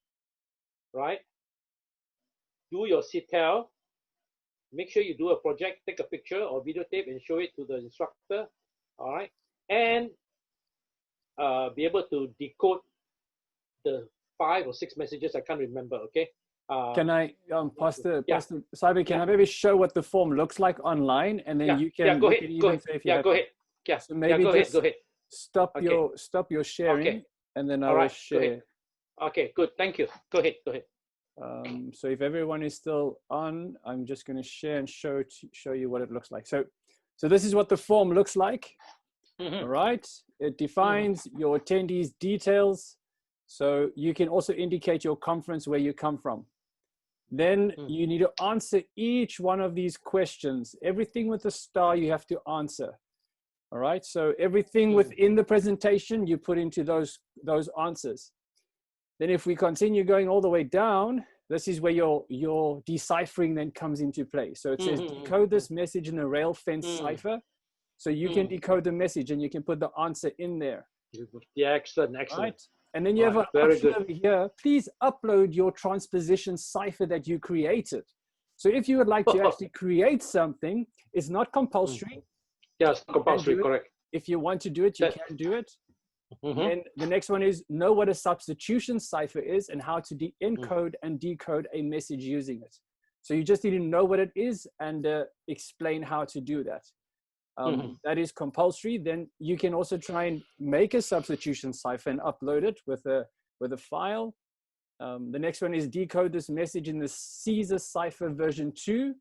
right? Do your CTEL, make sure you do a project, take a picture or videotape and show it to the instructor, all right? And be able to decode the 5 or 6 messages, I can't remember, okay? Can I, Pastor Cyber, can I maybe show what the form looks like online, and then you can go ahead, go ahead. Yeah, so maybe go ahead. Stop your sharing, and then I will share. Okay, good, thank you. Go ahead. So if everyone is still on, I'm just going to share and show you what it looks like. So this is what the form looks like. All right, it defines your attendees' details. So you can also indicate your conference, where you come from. Then you need to answer each one of these questions. Everything with a star you have to answer. All right, so everything within the presentation you put into those answers. Then if we continue going all the way down, this is where your deciphering then comes into play. So it says decode this message in a Rail Fence Cipher. So you can decode the message and you can put the answer in there. Yeah, excellent. Right? And then you have an option over here. Please upload your transposition cipher that you created. So if you would like to actually create something, it's not compulsory. Yes, compulsory, correct. If you want to do it, you can do it. And the next one is know what a substitution cipher is and how to encode and decode a message using it. So you just need to know what it is and explain how to do that. That is compulsory. Then you can also try and make a substitution cipher and upload it with a file. The next one is decode this message in the Caesar cipher version 2,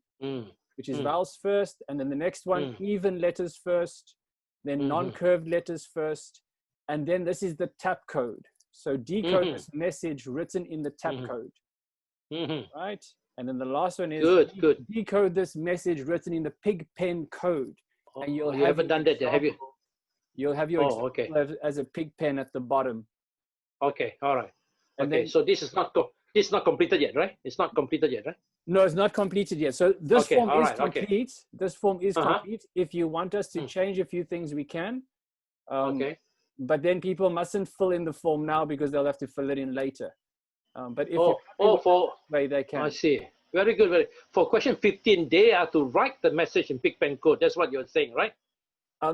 which is vowels first, and then the next one even letters first, then non-curved letters first, and then this is the tap code. So decode this message written in the tap code, right? And then the last one is decode this message written in the pig pen code. And you haven't done that yet, have you? You'll have your example as a pig pen at the bottom. Okay, all right. Okay, so this is not completed yet, right? It's not completed yet, right? No, it's not completed yet. So this form is complete. This form is complete. If you want us to change a few things, we can. But then people mustn't fill in the form now because they'll have to fill it in later. But if they can. I see. Very good. For question 15, they are to write the message in pig pen code. That's what you're saying, right?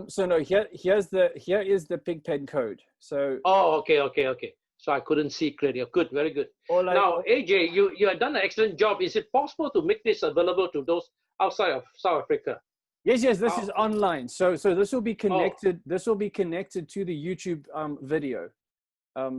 So no, here is the pig pen code. So. Oh, okay. So I couldn't see clearly. Good, very good. Now, AJ, you have done an excellent job. Is it possible to make this available to those outside of South Africa? Yes. This is online. So this will be connected. This will be connected to the YouTube video.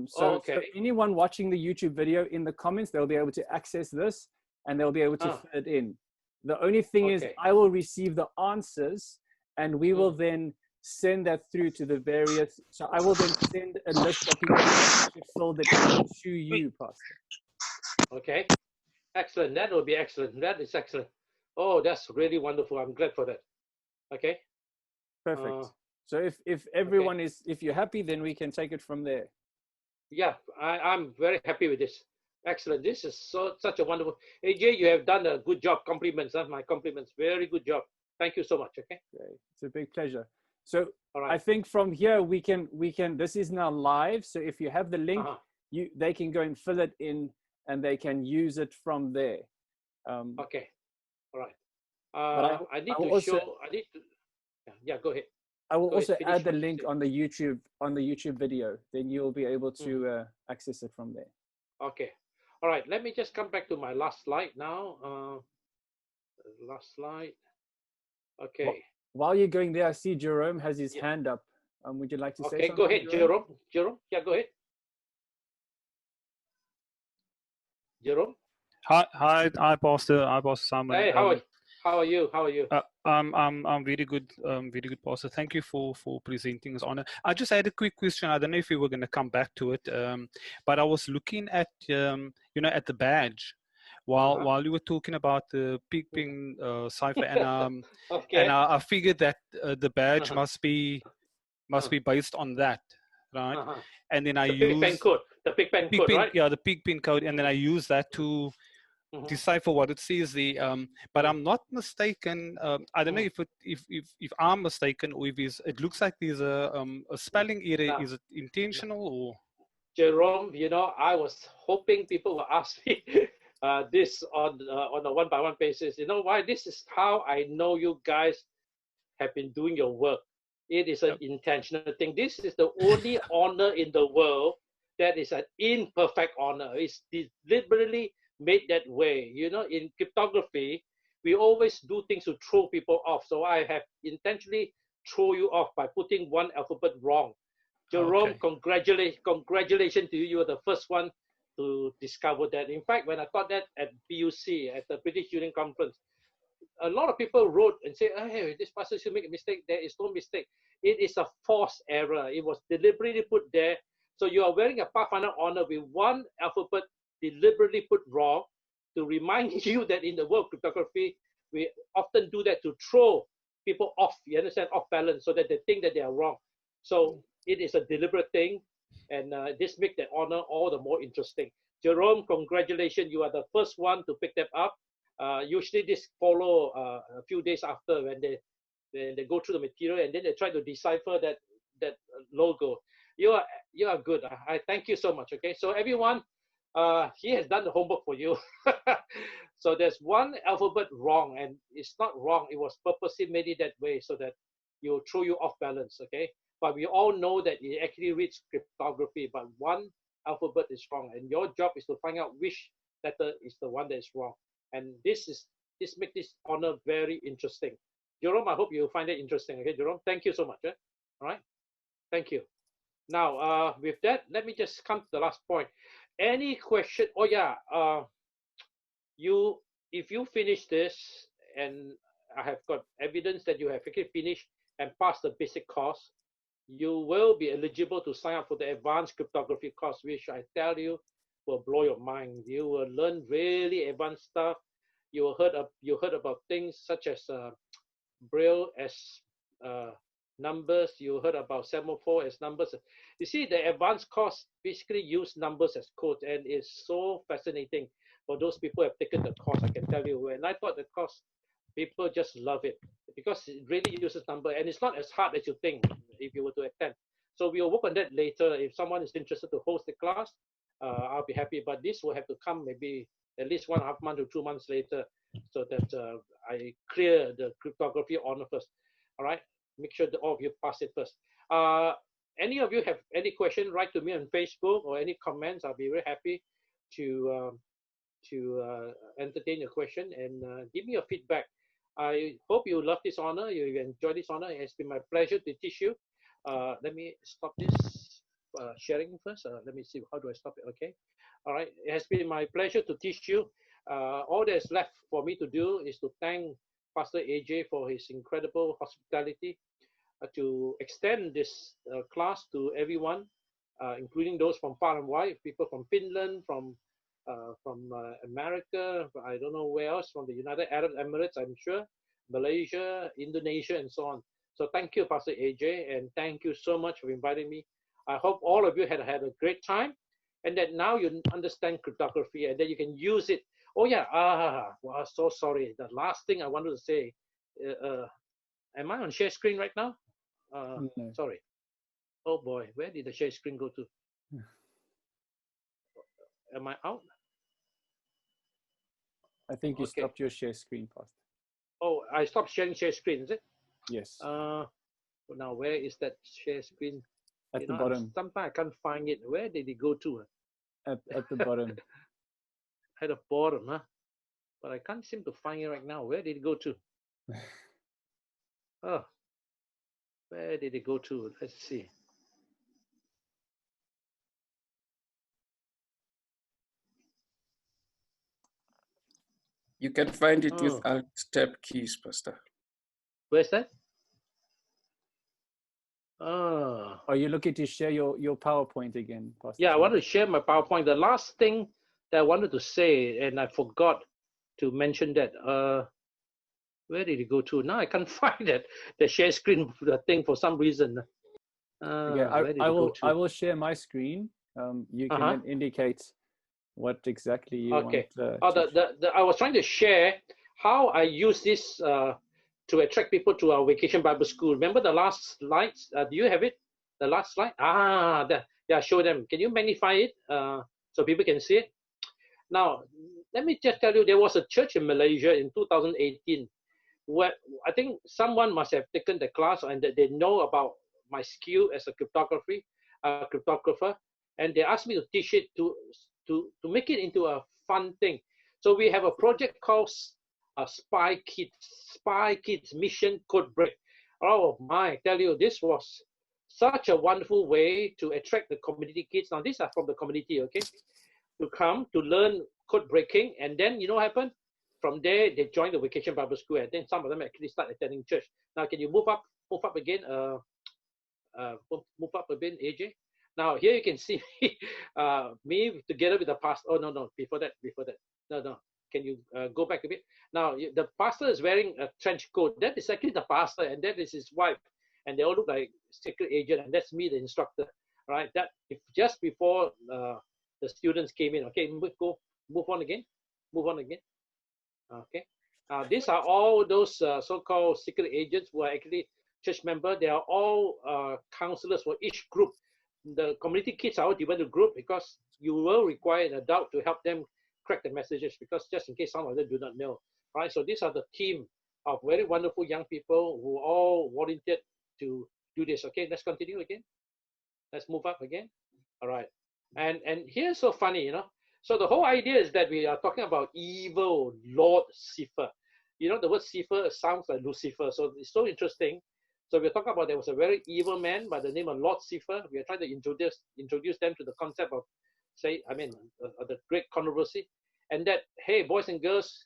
So anyone watching the YouTube video, in the comments, they'll be able to access this. And they'll be able to fit it in. The only thing is I will receive the answers and we will then send that through to the various, so I will then send a list of people to fill that in to you, Pastor. Okay, excellent. That will be excellent. That is excellent. Oh, that's really wonderful. I'm glad for that. Okay. Perfect. So if everyone is, if you're happy, then we can take it from there. Yeah, I'm very happy with this. Excellent. This is such a wonderful. AJ, you have done a good job. Compliments. My compliments. Very good job. Thank you so much. Okay. Great. It's a big pleasure. So I think from here we can. This is now live. So if you have the link, they can go and fill it in, and they can use it from there. Okay. All right. I need to show. I need to. Yeah. Go ahead. I will also add the link on the YouTube video. Then you'll be able to access it from there. Okay. All right, let me just come back to my last slide now. Last slide. Okay. While you're going there, I see Jerome has his hand up. Would you like to say something? Okay, go ahead, Jerome. Yeah, go ahead. Jerome. Hi, Pastor. Hi, Pastor Simon. Hey, how are you? How are you? How are you? I'm very good, Pastor. Thank you for presenting this honor. I just had a quick question. I don't know if we were going to come back to it, but I was looking at at the badge while you were talking about the ping cipher, and Okay. I figured that the badge must be based on that, right? And then I use the pig pen code, right? Yeah, the pig pin code, and then I use that to decipher what it says there. But I'm not mistaken. I don't know if I'm mistaken, or if it looks like there's a spelling error. Is it intentional or? Jerome, I was hoping people will ask me this on a one-by-one basis. You know why? This is how I know you guys have been doing your work. It is an intentional thing. This is the only honor in the world that is an imperfect honor. It's deliberately made that way. In cryptography, we always do things to throw people off. So I have intentionally throw you off by putting one alphabet wrong. Jerome, congratulations to you. You were the first one to discover that. In fact, when I taught that at BUC, at the British Union Conference, a lot of people wrote and said, hey, this pastor should make a mistake. There is no mistake. It is a forced error. It was deliberately put there. So you are wearing a Pathfinder honor with one alphabet deliberately put wrong to remind you that in the world of cryptography, we often do that to throw people off, you understand, off balance, so that they think that they are wrong. So it is a deliberate thing, and this makes the honor all the more interesting. Jerome, congratulations. You are the first one to pick them up. Usually this follow a few days after when they go through the material, and then they try to decipher that logo. You are good. I thank you so much. Okay, so everyone, he has done the homework for you. So there's one alphabet wrong, and it's not wrong. It was purposely made it that way so that it will throw you off balance. Okay, but we all know that it actually reads cryptography, but one alphabet is wrong, and your job is to find out which letter is the one that is wrong. And this makes this honor very interesting. Jerome, I hope you find it interesting. Okay, Jerome, thank you so much. All right, thank you. Now, with that, let me just come to the last point. Any question? Oh yeah, if you finish this, and I have got evidence that you have actually finished and passed the basic course, you will be eligible to sign up for the advanced cryptography course, which I tell you will blow your mind. You will learn really advanced stuff. You heard about things such as Braille as numbers. You heard about semaphore as numbers. You see, the advanced course basically use numbers as codes, and it's so fascinating for those people who have taken the course. I can tell you, when I taught the course, people just love it because it really uses number, and it's not as hard as you think if you were to attend. So we will work on that later. If someone is interested to host the class, I'll be happy. But this will have to come maybe at least 1.5 months to 2 months later, so that I clear the cryptography honor first. All right, make sure that all of you pass it first. Any of you have any question, write to me on Facebook or any comments. I'll be very happy to entertain your question and give me your feedback. I hope you love this honor, you enjoy this honor. It has been my pleasure to teach you. Let me stop this sharing first. Let me see, how do I stop it? Okay. All right. It has been my pleasure to teach you. All that's left for me to do is to thank Pastor AJ for his incredible hospitality to extend this class to everyone, including those from far and wide, people from Finland, from America, I don't know where else, from the United Arab Emirates, I'm sure, Malaysia, Indonesia, and so on. So thank you, Pastor AJ, and thank you so much for inviting me. I hope all of you had a great time, and that now you understand cryptography and that you can use it. Oh yeah, well, so sorry. The last thing I wanted to say, am I on share screen right now? No. Sorry. Oh boy, where did the share screen go to? Am I out? I think you stopped your share screen, Pastor. Oh, I stopped sharing share screen, is it? Yes. Now where is that share screen? At the bottom. Sometimes I can't find it. Where did it go to? At the bottom. At the bottom, huh? But I can't seem to find it right now. Where did it go to? Oh, where did it go to? Let's see. You can find it with Oh. Alt-Tab keys, Pastor. Where's that? Ah. Are you looking to share your PowerPoint again, Pastor? Yeah, I want to share my PowerPoint. The last thing that I wanted to say, and I forgot to mention that. Where did it go to? Now I can't find it. The share screen thing for some reason. Okay, I will share my screen. You can then indicate what exactly you want. I was trying to share how I use this to attract people to our Vacation Bible School. Remember the last slides? Do you have it? The last slide? Yeah, show them. Can you magnify it so people can see it? Now, let me just tell you, there was a church in Malaysia in 2018 where I think someone must have taken the class and they know about my skill as a cryptographer, and they asked me to teach it to make it into a fun thing. So we have a project called Spy Kids Mission Code Break. Oh my, I tell you, this was such a wonderful way to attract the community kids. Now these are from the community, okay, to come to learn code breaking, and then you know what happened? From there they joined the Vacation Bible School, and then some of them actually start attending church. Now can you move up again? Move up a bit, AJ. Now here you can see me together with the pastor. Oh no, before that. No. Can you go back a bit? Now the pastor is wearing a trench coat. That is actually the pastor, and that is his wife, and they all look like secret agent, and that's me, the instructor. Right? That just before the students came in. Okay, move on again. Okay. These are all those so-called secret agents who are actually church members. They are all counselors for each group. The community kids are all divided into group because you will require an adult to help them crack the messages, because just in case some of them do not know. Right? So these are the team of very wonderful young people who all volunteered to do this. Okay, let's continue again. Let's move up again. All right. And here's so funny, you know. So the whole idea is that we are talking about evil Lord Cipher. You know, the word Cipher sounds like Lucifer. So it's so interesting. So we're talking about there was a very evil man by the name of Lord Cipher. We are trying to introduce them to the concept of, the great controversy. And that, hey, boys and girls,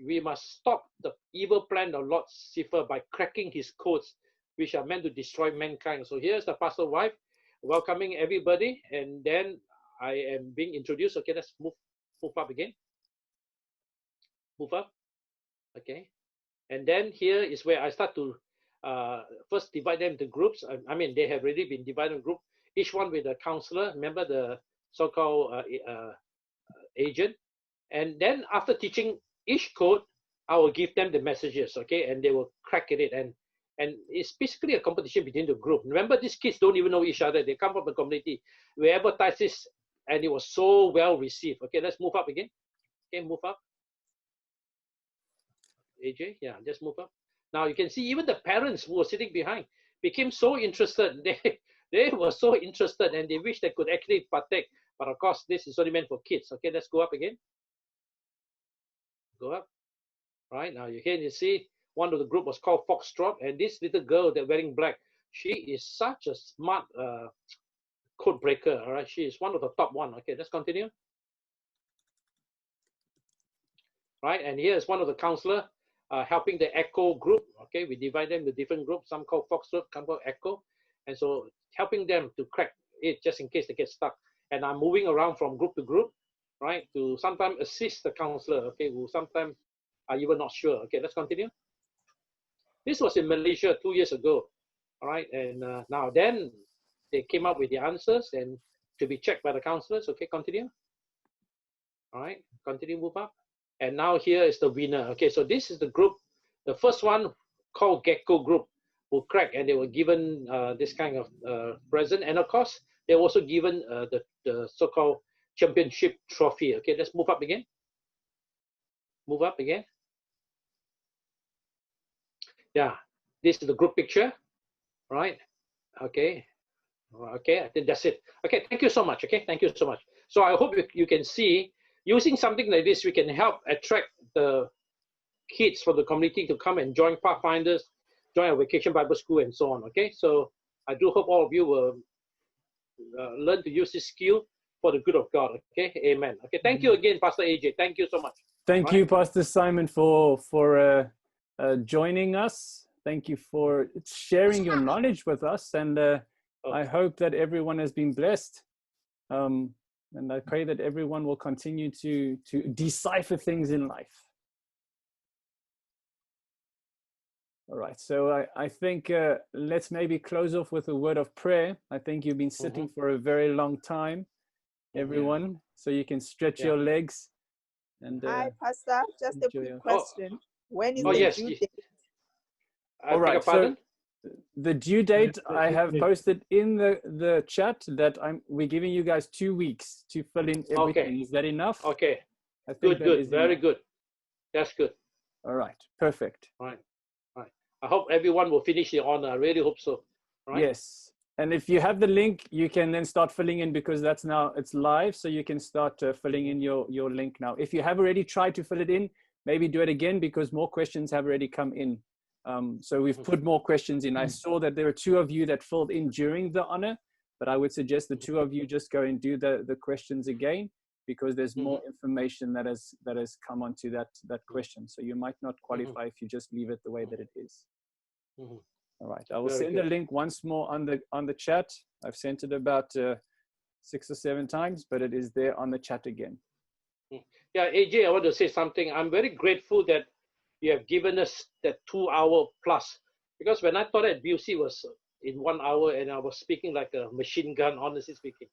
we must stop the evil plan of Lord Cipher by cracking his codes, which are meant to destroy mankind. So here's the pastor's wife welcoming everybody. And then I am being introduced. Okay, let's move up again. Move up. Okay. And then here is where I start to first divide them into groups. I mean, they have already been divided in groups, each one with a counselor. Remember the so-called agent. And then after teaching each code, I will give them the messages, okay, and they will crack at it. And it's basically a competition between the group. Remember, these kids don't even know each other. They come from the community. We advertise this, and it was so well received. Okay, let's move up again. Okay, move up. AJ, yeah, just move up. Now you can see even the parents who were sitting behind became so interested. They were so interested, and they wish they could actually partake. But of course, this is only meant for kids. Okay, let's go up again. Go up. Right, now you can see one of the group was called Foxtrot, and this little girl that wearing black, she is such a smart code breaker. All right, she is one of the top one. Okay, let's continue. Right, and here is one of the counselor helping the Echo group. Okay, we divide them into different groups. Some called Foxtrot, some called Echo, and so helping them to crack it just in case they get stuck. And I'm moving around from group to group, right, to sometimes assist the counselor. Okay, who sometimes are even not sure. Okay, let's continue. This was in Malaysia 2 years ago. All right, and now then they came up with the answers and to be checked by the counselors. Okay, continue. All right, continue, move up. And now here is the winner. Okay, so this is the group, the first one called Gecko group, who cracked, and they were given this kind of present. And of course, they were also given the so-called championship trophy. Okay, let's move up again. Move up again. Yeah, this is the group picture, right? Okay, okay, I think that's it. Okay, thank you so much. Okay, thank you so much. So I hope you can see, using something like this, we can help attract the kids from the community to come and join Pathfinders, join a Vacation Bible School, and so on. Okay, so I do hope all of you will learn to use this skill for the good of God. Okay, amen. Okay, thank you again, Pastor AJ. Thank you so much. Thank you, Pastor Simon, for joining us. Thank you for sharing your knowledge with us, and I hope that everyone has been blessed. And I pray that everyone will continue to decipher things in life. All right, so I think let's maybe close off with a word of prayer. I think you've been sitting for a very long time, everyone, so you can stretch your legs. And hi, Pastor. Just a quick question. When is the due date? All right, so the due date I have posted in the chat that we're giving you guys 2 weeks to fill in everything. Okay. Is that enough? Okay. I think Good. Very good. That's good. All right. Perfect. All right. I hope everyone will finish it on. I really hope so. Right? Yes. And if you have the link, you can then start filling in, because it's live. So you can start filling in your link now. If you have already tried to fill it in, maybe do it again, because more questions have already come in. So we've put more questions in. I saw that there were 2 of you that filled in during the honor, but I would suggest the 2 of you just go and do the questions again, because there's more information that has come onto that question. So you might not qualify if you just leave it the way that it is. All right, I will send a link once more on the chat. I've sent it about 6 or 7 times, but it is there on the chat again. Yeah, AJ, I want to say something. I'm very grateful that you have given us that 2 hour plus, because when I thought that BUC was in 1 hour and I was speaking like a machine gun, honestly speaking.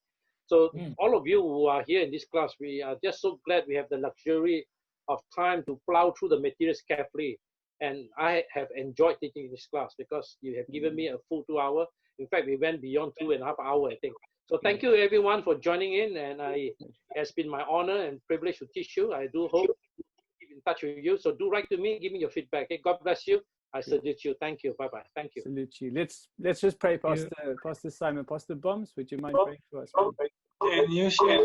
So all of you who are here in this class, we are just so glad we have the luxury of time to plow through the materials carefully. And I have enjoyed teaching this class because you have given me a full 2 hour. In fact, we went beyond 2.5 hours, I think. So thank you everyone for joining in, and it's been my honor and privilege to teach you. I do hope to keep in touch with you. So do write to me, give me your feedback. Okay? God bless you. I salute you. Thank you. Bye-bye. Thank you. Salute you. Let's just pray, Pastor Simon. Pastor Bombs, would you mind praying for us? Can you share?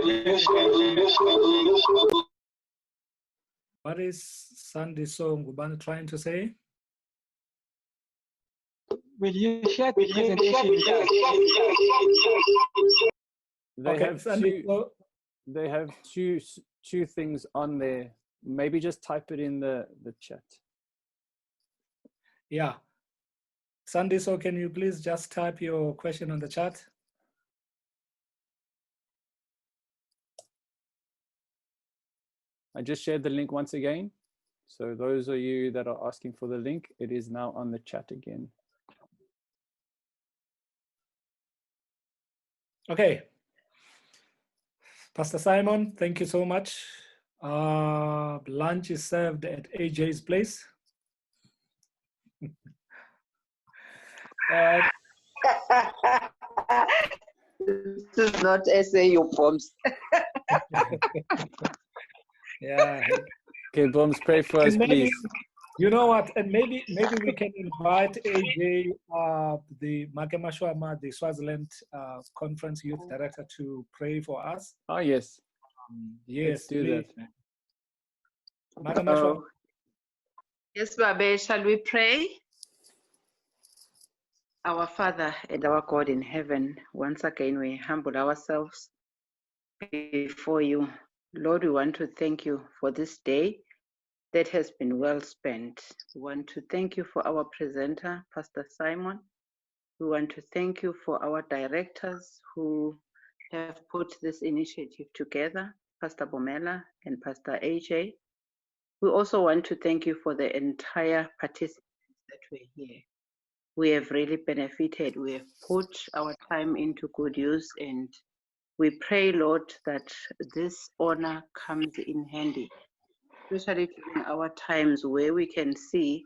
What is Sunday song Gubana trying to say? Will you share the presentation? They have two things on there. Maybe just type it in the chat. Yeah. Sunday, so can you please just type your question on the chat? I just shared the link once again. So those of you that are asking for the link, it is now on the chat again. Okay. Pastor Simon, thank you so much. Lunch is served at AJ's place. This is not SAU Bombs. Yeah. Okay, Bombs, pray for us, please. You know what? And maybe we can invite AJ, the Magemashwama, the Swaziland Conference Youth Director, to pray for us. Oh, yes. Yes, let's do that. Yes, Babe, shall we pray? Our Father and our God in heaven, once again we humble ourselves before you. Lord, we want to thank you for this day that has been well spent. We want to thank you for our presenter, Pastor Simon. We want to thank you for our directors who have put this initiative together, Pastor Bomela and Pastor AJ. We also want to thank you for the entire participants that were here. We have really benefited. We have put our time into good use, and we pray, Lord, that this honor comes in handy, especially during our times where we can see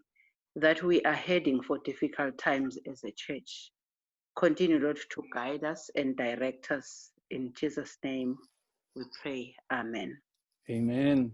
that we are heading for difficult times as a church. Continue, Lord, to guide us and direct us. In Jesus' name we pray. Amen. Amen.